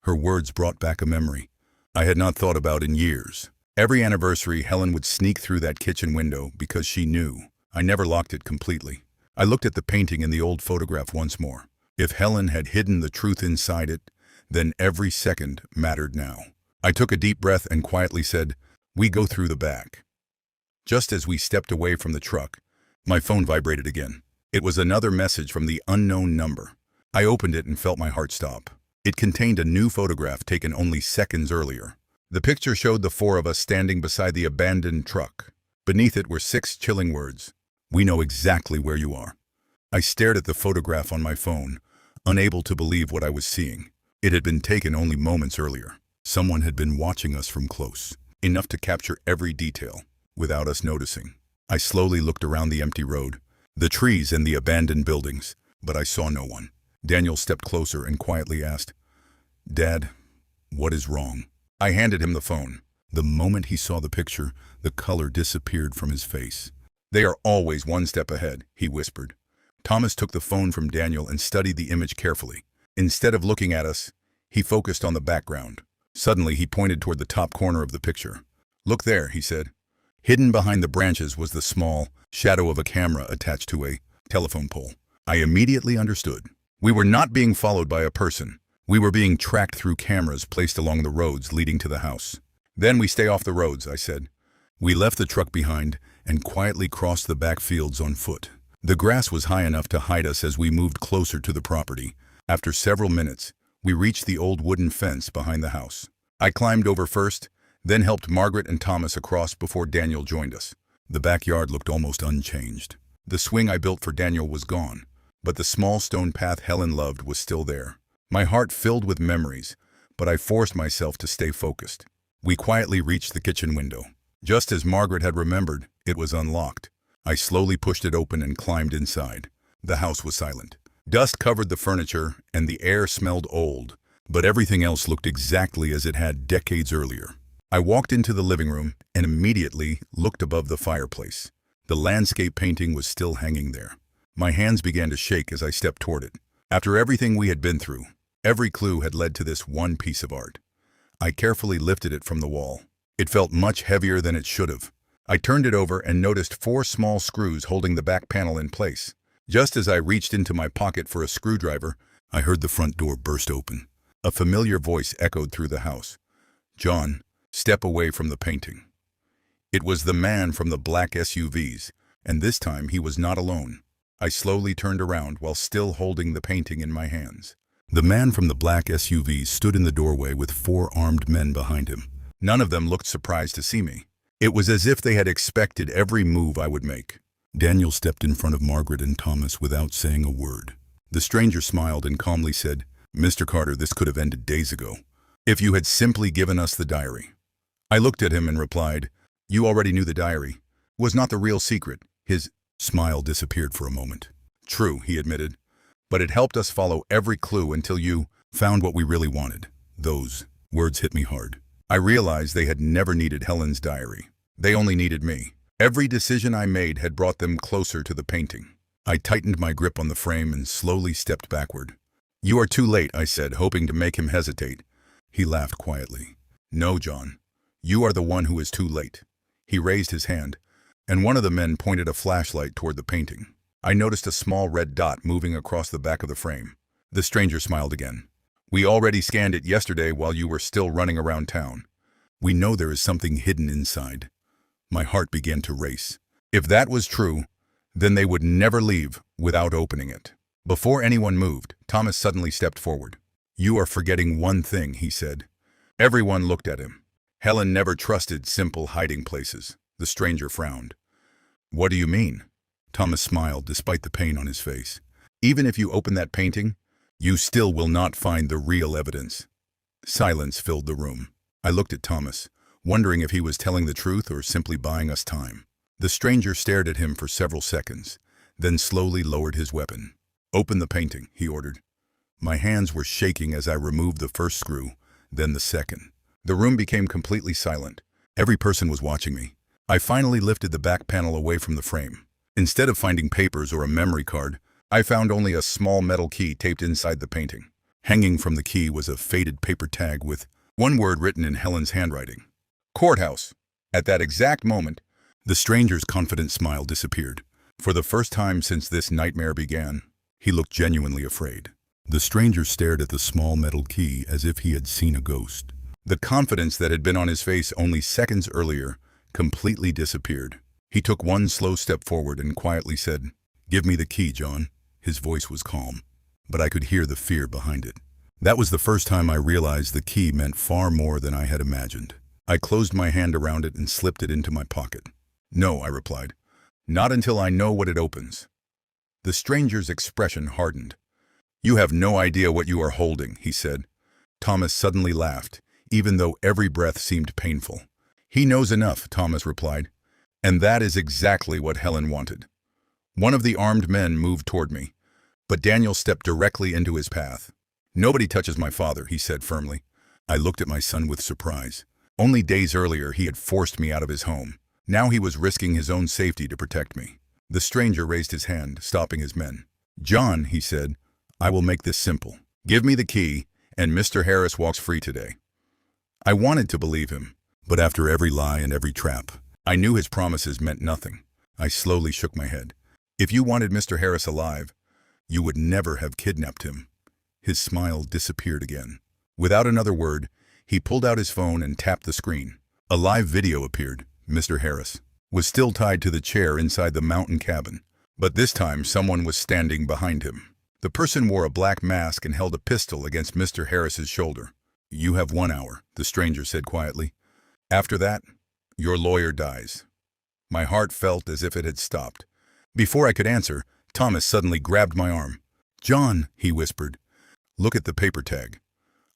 Her words brought back a memory I had not thought about in years. Every anniversary, Helen would sneak through that kitchen window because she knew I never locked it completely. I looked at the painting in the old photograph once more. If Helen had hidden the truth inside it, then every second mattered now. I took a deep breath and quietly said, "We go through the back." Just as we stepped away from the truck, my phone vibrated again. It was another message from the unknown number. I opened it and felt my heart stop. It contained a new photograph taken only seconds earlier. The picture showed the four of us standing beside the abandoned truck. Beneath it were 6 chilling words. "We know exactly where you are." I stared at the photograph on my phone, unable to believe what I was seeing. It had been taken only moments earlier. Someone had been watching us from close, enough to capture every detail, without us noticing. I slowly looked around the empty road, the trees and the abandoned buildings, but I saw no one. Daniel stepped closer and quietly asked, "Dad, what is wrong?" I handed him the phone. The moment he saw the picture, the color disappeared from his face. "They are always one step ahead," he whispered. Thomas took the phone from Daniel and studied the image carefully. Instead of looking at us, he focused on the background. Suddenly, he pointed toward the top corner of the picture. "Look there," he said. Hidden behind the branches was the small shadow of a camera attached to a telephone pole. I immediately understood. We were not being followed by a person. We were being tracked through cameras placed along the roads leading to the house. "Then we stay off the roads," I said. We left the truck behind and quietly crossed the back fields on foot. The grass was high enough to hide us as we moved closer to the property. After several minutes, we reached the old wooden fence behind the house. I climbed over first, then helped Margaret and Thomas across before Daniel joined us. The backyard looked almost unchanged. The swing I built for Daniel was gone, but the small stone path Helen loved was still there. My heart filled with memories, but I forced myself to stay focused. We quietly reached the kitchen window. Just as Margaret had remembered, it was unlocked. I slowly pushed it open and climbed inside. The house was silent. Dust covered the furniture, and the air smelled old, but everything else looked exactly as it had decades earlier. I walked into the living room and immediately looked above the fireplace. The landscape painting was still hanging there. My hands began to shake as I stepped toward it. After everything we had been through, every clue had led to this one piece of art. I carefully lifted it from the wall. It felt much heavier than it should have. I turned it over and noticed 4 small screws holding the back panel in place. Just as I reached into my pocket for a screwdriver, I heard the front door burst open. A familiar voice echoed through the house. "John, step away from the painting." It was the man from the black SUVs, and this time he was not alone. I slowly turned around while still holding the painting in my hands. The man from the black SUV stood in the doorway with 4 armed men behind him. None of them looked surprised to see me. It was as if they had expected every move I would make. Daniel stepped in front of Margaret and Thomas without saying a word. The stranger smiled and calmly said, "Mr. Carter, this could have ended days ago, if you had simply given us the diary." I looked at him and replied, "You already knew the diary was not the real secret." His smile disappeared for a moment. "True," he admitted, "but it helped us follow every clue until you found what we really wanted." Those words hit me hard. I realized they had never needed Helen's diary. They only needed me. Every decision I made had brought them closer to the painting. I tightened my grip on the frame and slowly stepped backward. "You are too late," I said, hoping to make him hesitate. He laughed quietly. "No, John. You are the one who is too late." He raised his hand, and one of the men pointed a flashlight toward the painting. I noticed a small red dot moving across the back of the frame. The stranger smiled again. "We already scanned it yesterday while you were still running around town. We know there is something hidden inside. My heart began to race. If that was true, then they would never leave without opening it. Before anyone moved, Thomas suddenly stepped forward. "You are forgetting one thing," he said. Everyone looked at him. Helen never trusted simple hiding places. The stranger frowned. "What do you mean?" Thomas smiled despite the pain on his face. "Even if you open that painting, you still will not find the real evidence." Silence filled the room. I looked at Thomas, wondering if he was telling the truth or simply buying us time. The stranger stared at him for several seconds, then slowly lowered his weapon. "Open the painting," he ordered. My hands were shaking as I removed the first screw, then the second. The room became completely silent. Every person was watching me. I finally lifted the back panel away from the frame. Instead of finding papers or a memory card, I found only a small metal key taped inside the painting. Hanging from the key was a faded paper tag with one word written in Helen's handwriting: "Courthouse." At that exact moment, the stranger's confident smile disappeared. For the first time since this nightmare began, he looked genuinely afraid. The stranger stared at the small metal key as if he had seen a ghost. The confidence that had been on his face only seconds earlier completely disappeared. He took one slow step forward and quietly said, "Give me the key, John." His voice was calm, but I could hear the fear behind it. That was the first time I realized the key meant far more than I had imagined. I closed my hand around it and slipped it into my pocket. "No," I replied. "Not until I know what it opens." The stranger's expression hardened. "You have no idea what you are holding," he said. Thomas suddenly laughed, even though every breath seemed painful. "He knows enough," Thomas replied. And that is exactly what Helen wanted. One of the armed men moved toward me, but Daniel stepped directly into his path. "Nobody touches my father," he said firmly. I looked at my son with surprise. Only days earlier he had forced me out of his home. Now he was risking his own safety to protect me. The stranger raised his hand, stopping his men. "John," he said, "I will make this simple. Give me the key, and Mr. Harris walks free today." I wanted to believe him, but after every lie and every trap, I knew his promises meant nothing. I slowly shook my head. "If you wanted Mr. Harris alive, you would never have kidnapped him." His smile disappeared again. Without another word, he pulled out his phone and tapped the screen. A live video appeared. Mr. Harris was still tied to the chair inside the mountain cabin, but this time someone was standing behind him. The person wore a black mask and held a pistol against Mr. Harris's shoulder. "You have 1 hour," the stranger said quietly. "After that, your lawyer dies." My heart felt as if it had stopped. Before I could answer, Thomas suddenly grabbed my arm. "John," he whispered, "look at the paper tag."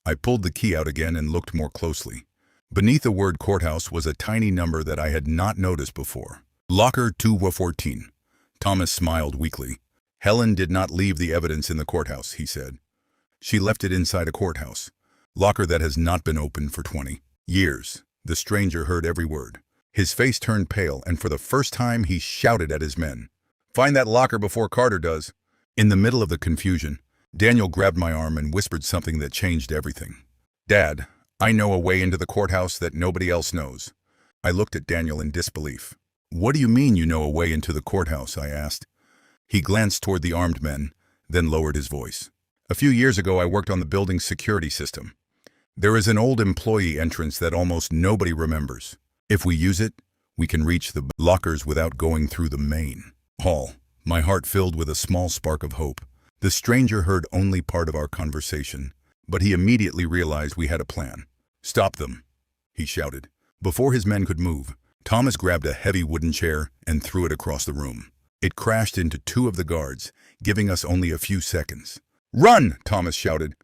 I pulled the key out again and looked more closely. Beneath the word courthouse was a tiny number that I had not noticed before. "Locker 214. Thomas smiled weakly. "Helen did not leave the evidence in the courthouse," he said. "She left it inside a courthouse. Locker that has not been opened for 20 years. The stranger heard every word. His face turned pale, and for the first time he shouted at his men, "Find that locker before Carter does." In the middle of the confusion, Daniel grabbed my arm and whispered something that changed everything. "Dad, I know a way into the courthouse that nobody else knows." I looked at Daniel in disbelief. "What do you mean you know a way into the courthouse?" I asked. He glanced toward the armed men, then lowered his voice. "A few years ago I worked on the building's security system. There is an old employee entrance that almost nobody remembers. If we use it, we can reach the lockers without going through the main hall." My heart filled with a small spark of hope. The stranger heard only part of our conversation, but he immediately realized we had a plan. "Stop them," he shouted. Before his men could move, Thomas grabbed a heavy wooden chair and threw it across the room. It crashed into 2 of the guards, giving us only a few seconds. "Run!" Thomas shouted.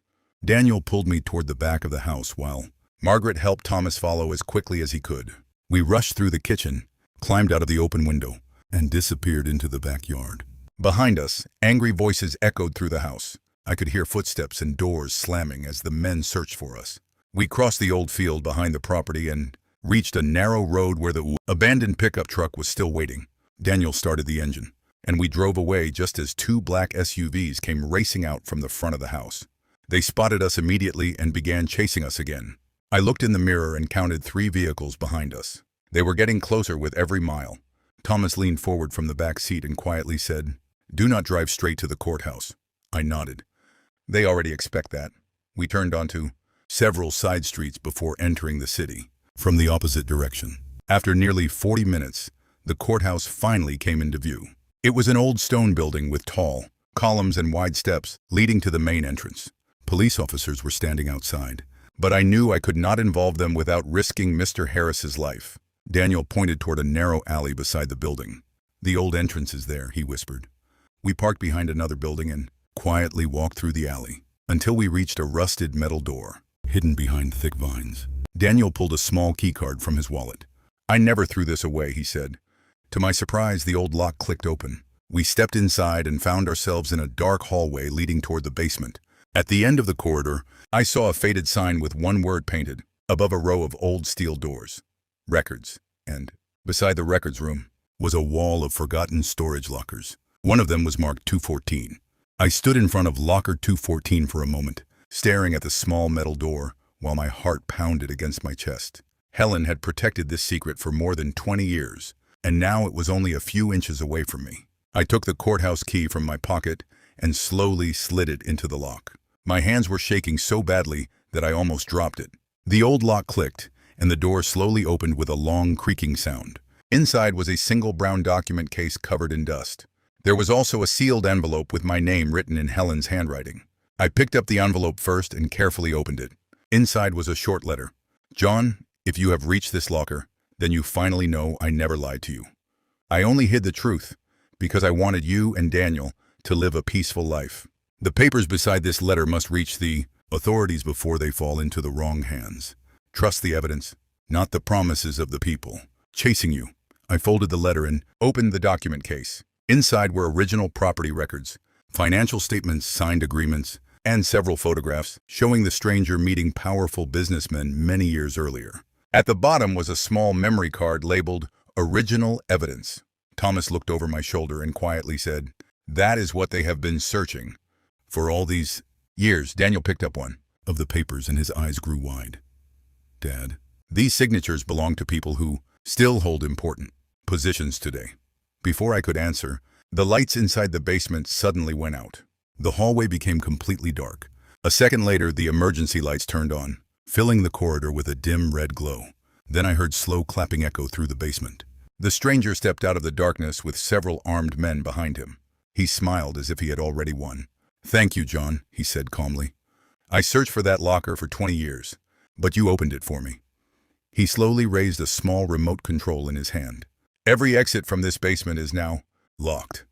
Daniel pulled me toward the back of the house while Margaret helped Thomas follow as quickly as he could. We rushed through the kitchen, climbed out of the open window, and disappeared into the backyard. Behind us, angry voices echoed through the house. I could hear footsteps and doors slamming as the men searched for us. We crossed the old field behind the property and reached a narrow road where the abandoned pickup truck was still waiting. Daniel started the engine, and we drove away just as 2 black SUVs came racing out from the front of the house. They spotted us immediately and began chasing us again. I looked in the mirror and counted 3 vehicles behind us. They were getting closer with every mile. Thomas leaned forward from the back seat and quietly said, "Do not drive straight to the courthouse." I nodded. "They already expect that." We turned onto several side streets before entering the city. from the opposite direction. After nearly 40 minutes, the courthouse finally came into view. It was an old stone building with tall columns and wide steps leading to the main entrance. Police officers were standing outside, but I knew I could not involve them without risking Mr. Harris's life. Daniel pointed toward a narrow alley beside the building. "The old entrance is there," he whispered. We parked behind another building and quietly walked through the alley until we reached a rusted metal door hidden behind thick vines. Daniel pulled a small keycard from his wallet. "I never threw this away," he said. To my surprise, the old lock clicked open. We stepped inside and found ourselves in a dark hallway leading toward the basement. At the end of the corridor, I saw a faded sign with one word painted above a row of old steel doors: records. And beside the records room was a wall of forgotten storage lockers. One of them was marked 214. I stood in front of locker 214 for a moment, staring at the small metal door while my heart pounded against my chest. Helen had protected this secret for more than 20 years, and now it was only a few inches away from me. I took the courthouse key from my pocket and slowly slid it into the lock. My hands were shaking so badly that I almost dropped it. The old lock clicked, and the door slowly opened with a long creaking sound. Inside was a single brown document case covered in dust. There was also a sealed envelope with my name written in Helen's handwriting. I picked up the envelope first and carefully opened it. Inside was a short letter. "John, if you have reached this locker, then you finally know I never lied to you. I only hid the truth because I wanted you and Daniel to live a peaceful life. The papers beside this letter must reach the authorities before they fall into the wrong hands. Trust the evidence, not the promises of the people chasing you." I folded the letter and opened the document case. Inside were original property records, financial statements, signed agreements, and several photographs showing the stranger meeting powerful businessmen many years earlier. At the bottom was a small memory card labeled "Original Evidence." Thomas looked over my shoulder and quietly said, "That is what they have been searching for all these years." Daniel picked up one of the papers and his eyes grew wide. "Dad, these signatures belong to people who still hold important positions today." Before I could answer, the lights inside the basement suddenly went out. The hallway became completely dark. A second later, the emergency lights turned on, filling the corridor with a dim red glow. Then I heard slow clapping echo through the basement. The stranger stepped out of the darkness with several armed men behind him. He smiled as if he had already won. "Thank you, John," he said calmly. "I searched for that locker for 20 years, but you opened it for me." He slowly raised a small remote control in his hand. "Every exit from this basement is now locked."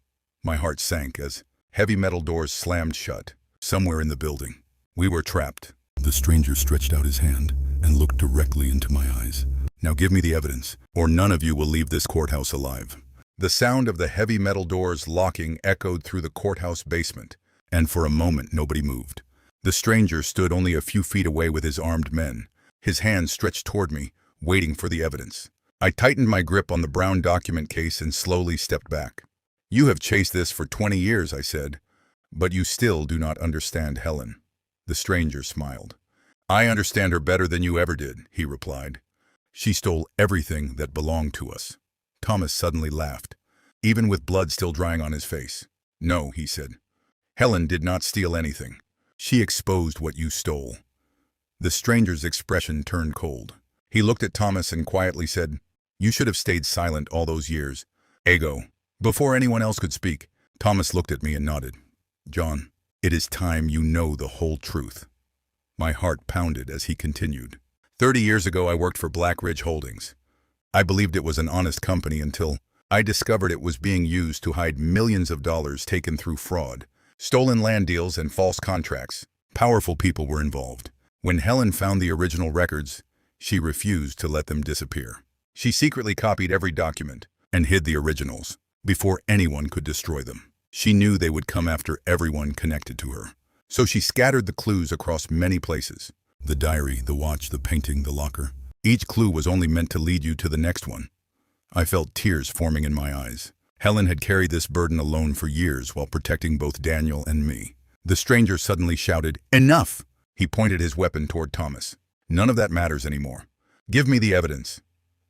My heart sank as heavy metal doors slammed shut. Somewhere in the building, we were trapped. The stranger stretched out his hand and looked directly into my eyes. "Now give me the evidence, or none of you will leave this courthouse alive." The sound of the heavy metal doors locking echoed through the courthouse basement, and for a moment nobody moved. The stranger stood only a few feet away with his armed men, his hands stretched toward me, waiting for the evidence. I tightened my grip on the brown document case and slowly stepped back. "You have chased this for 20 years, I said, "but you still do not understand Helen." The stranger smiled. "I understand her better than you ever did," he replied. "She stole everything that belonged to us." Thomas suddenly laughed, even with blood still drying on his face. "No," he said. "Helen did not steal anything. She exposed what you stole." The stranger's expression turned cold. He looked at Thomas and quietly said, "You should have stayed silent all those years, Ego." Before anyone else could speak, Thomas looked at me and nodded. "John, it is time you know the whole truth." My heart pounded as he continued. 30 years ago, I worked for Black Ridge Holdings. I believed it was an honest company until I discovered it was being used to hide millions of dollars taken through fraud, stolen land deals, and false contracts. Powerful people were involved. When Helen found the original records, she refused to let them disappear. She secretly copied every document and hid the originals before anyone could destroy them. She knew they would come after everyone connected to her. So she scattered the clues across many places. The diary, the watch, the painting, the locker. Each clue was only meant to lead you to the next one. I felt tears forming in my eyes. Helen had carried this burden alone for years while protecting both Daniel and me. The stranger suddenly shouted, "Enough!" He pointed his weapon toward Thomas. "None of that matters anymore. Give me the evidence."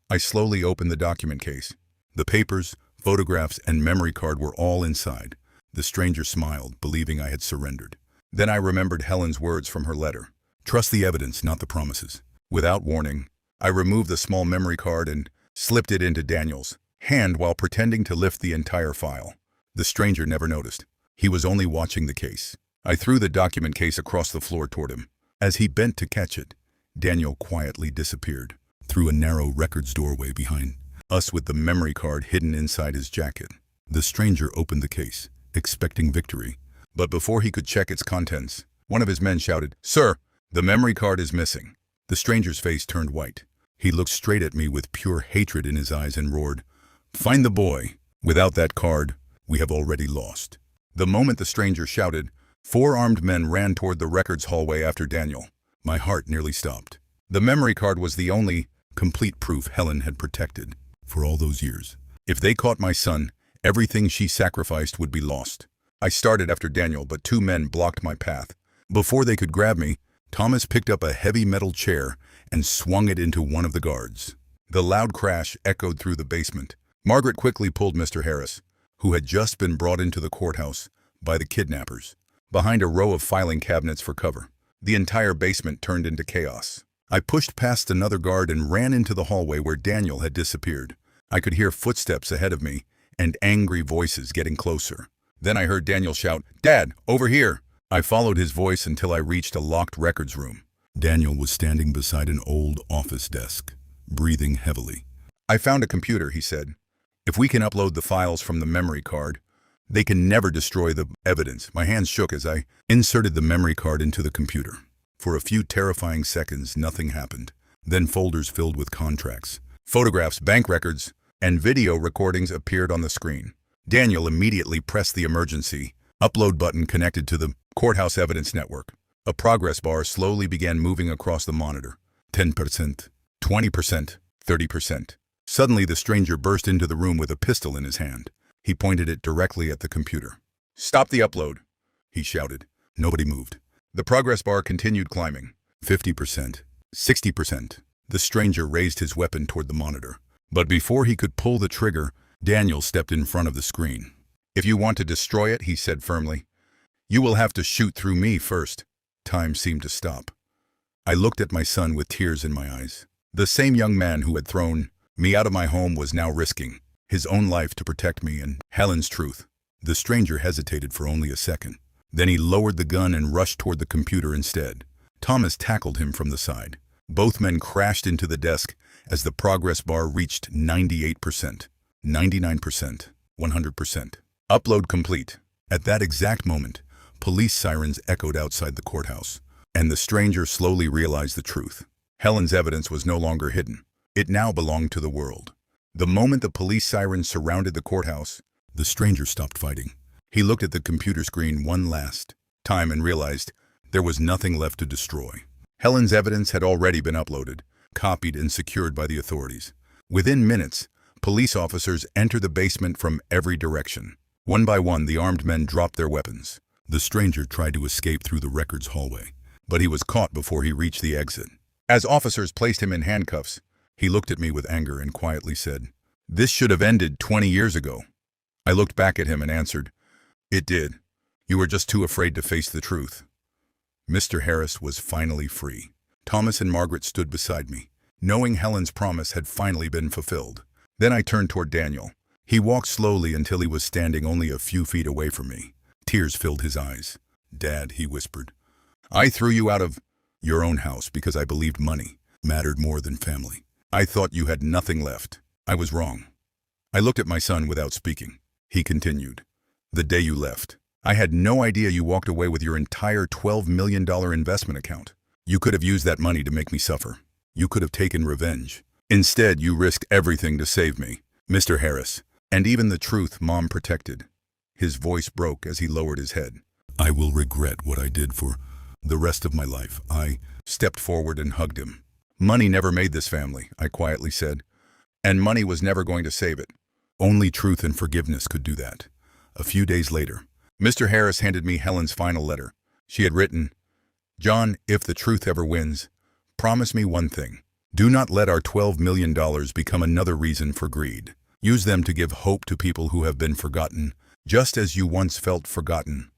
I slowly opened the document case. The papers, photographs, and memory card were all inside. The stranger smiled, believing I had surrendered. Then I remembered Helen's words from her letter. "Trust the evidence, not the promises." Without warning, I removed the small memory card and slipped it into Daniel's hand while pretending to lift the entire file. The stranger never noticed. He was only watching the case. I threw the document case across the floor toward him. As he bent to catch it, Daniel quietly disappeared through a narrow records doorway behind us with the memory card hidden inside his jacket. The stranger opened the case, expecting victory. But before he could check its contents, one of his men shouted, "Sir, the memory card is missing." The stranger's face turned white. He looked straight at me with pure hatred in his eyes and roared, "Find the boy. Without that card, we have already lost." The moment the stranger shouted, 4 armed men ran toward the records hallway after Daniel. My heart nearly stopped. The memory card was the only complete proof Helen had protected for all those years. If they caught my son, everything she sacrificed would be lost. I started after Daniel, but 2 men blocked my path. Before they could grab me, Thomas picked up a heavy metal chair and swung it into one of the guards. The loud crash echoed through the basement. Margaret quickly pulled Mr. Harris, who had just been brought into the courthouse by the kidnappers, behind a row of filing cabinets for cover. The entire basement turned into chaos. I pushed past another guard and ran into the hallway where Daniel had disappeared. I could hear footsteps ahead of me and angry voices getting closer. Then I heard Daniel shout, "Dad, over here!" I followed his voice until I reached a locked records room. Daniel was standing beside an old office desk, breathing heavily. "I found a computer," he said. "If we can upload the files from the memory card, they can never destroy the evidence." My hands shook as I inserted the memory card into the computer. For a few terrifying seconds, nothing happened. Then folders filled with contracts, photographs, bank records, and video recordings appeared on the screen. Daniel immediately pressed the emergency upload button connected to the courthouse evidence network. A progress bar slowly began moving across the monitor. 10%, 20%, 30%. Suddenly, the stranger burst into the room with a pistol in his hand. He pointed it directly at the computer. "Stop the upload," he shouted. Nobody moved. The progress bar continued climbing. 50%, 60%. The stranger raised his weapon toward the monitor. But before he could pull the trigger, Daniel stepped in front of the screen. "If you want to destroy it," he said firmly, "you will have to shoot through me first." Time seemed to stop. I looked at my son with tears in my eyes. The same young man who had thrown me out of my home was now risking his own life to protect me and Helen's truth. The stranger hesitated for only a second. Then he lowered the gun and rushed toward the computer instead. Thomas tackled him from the side. Both men crashed into the desk as the progress bar reached 98%, 99%, 100%. Upload complete. At that exact moment, police sirens echoed outside the courthouse, and the stranger slowly realized the truth. Helen's evidence was no longer hidden. It now belonged to the world. The moment the police sirens surrounded the courthouse, the stranger stopped fighting. He looked at the computer screen one last time and realized there was nothing left to destroy. Helen's evidence had already been uploaded, copied, and secured by the authorities. Within minutes, police officers entered the basement from every direction. One by one, the armed men dropped their weapons. The stranger tried to escape through the records hallway, but he was caught before he reached the exit. As officers placed him in handcuffs, he looked at me with anger and quietly said, "This should have ended 20 years ago." I looked back at him and answered, "It did. You were just too afraid to face the truth." Mr. Harris was finally free. Thomas and Margaret stood beside me, knowing Helen's promise had finally been fulfilled. Then I turned toward Daniel. He walked slowly until he was standing only a few feet away from me. Tears filled his eyes. "Dad," he whispered, "I threw you out of your own house because I believed money mattered more than family. I thought you had nothing left. I was wrong." I looked at my son without speaking. He continued, "The day you left, I had no idea you walked away with your entire $12 million investment account. You could have used that money to make me suffer. You could have taken revenge. Instead, you risked everything to save me, Mr. Harris, and even the truth Mom protected." His voice broke as he lowered his head. "I will regret what I did for the rest of my life." I stepped forward and hugged him. "Money never made this family," I quietly said, "and money was never going to save it. Only truth and forgiveness could do that." A few days later, Mr. Harris handed me Helen's final letter. She had written, "John, if the truth ever wins, promise me one thing. Do not let our $12 million become another reason for greed. Use them to give hope to people who have been forgotten, just as you once felt forgotten."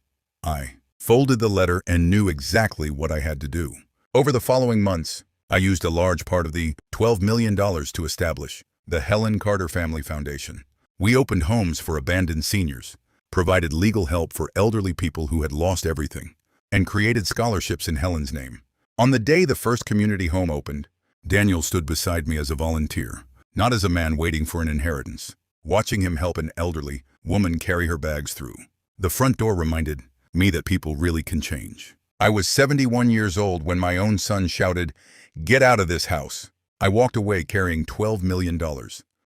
I folded the letter and knew exactly what I had to do. Over the following months, I used a large part of the $12 million to establish the Helen Carter Family Foundation. We opened homes for abandoned seniors, provided legal help for elderly people who had lost everything, and created scholarships in Helen's name. On the day the first community home opened, Daniel stood beside me as a volunteer, not as a man waiting for an inheritance, watching him help an elderly woman carry her bags through. The front door reminded me that people really can change. I was 71 years old when my own son shouted, "Get out of this house." I walked away carrying $12 million,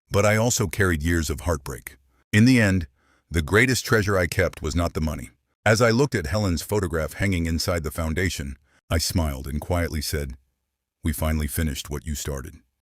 but I also carried years of heartbreak. In the end, the greatest treasure I kept was not the money. As I looked at Helen's photograph hanging inside the foundation, I smiled and quietly said, "We finally finished what you started."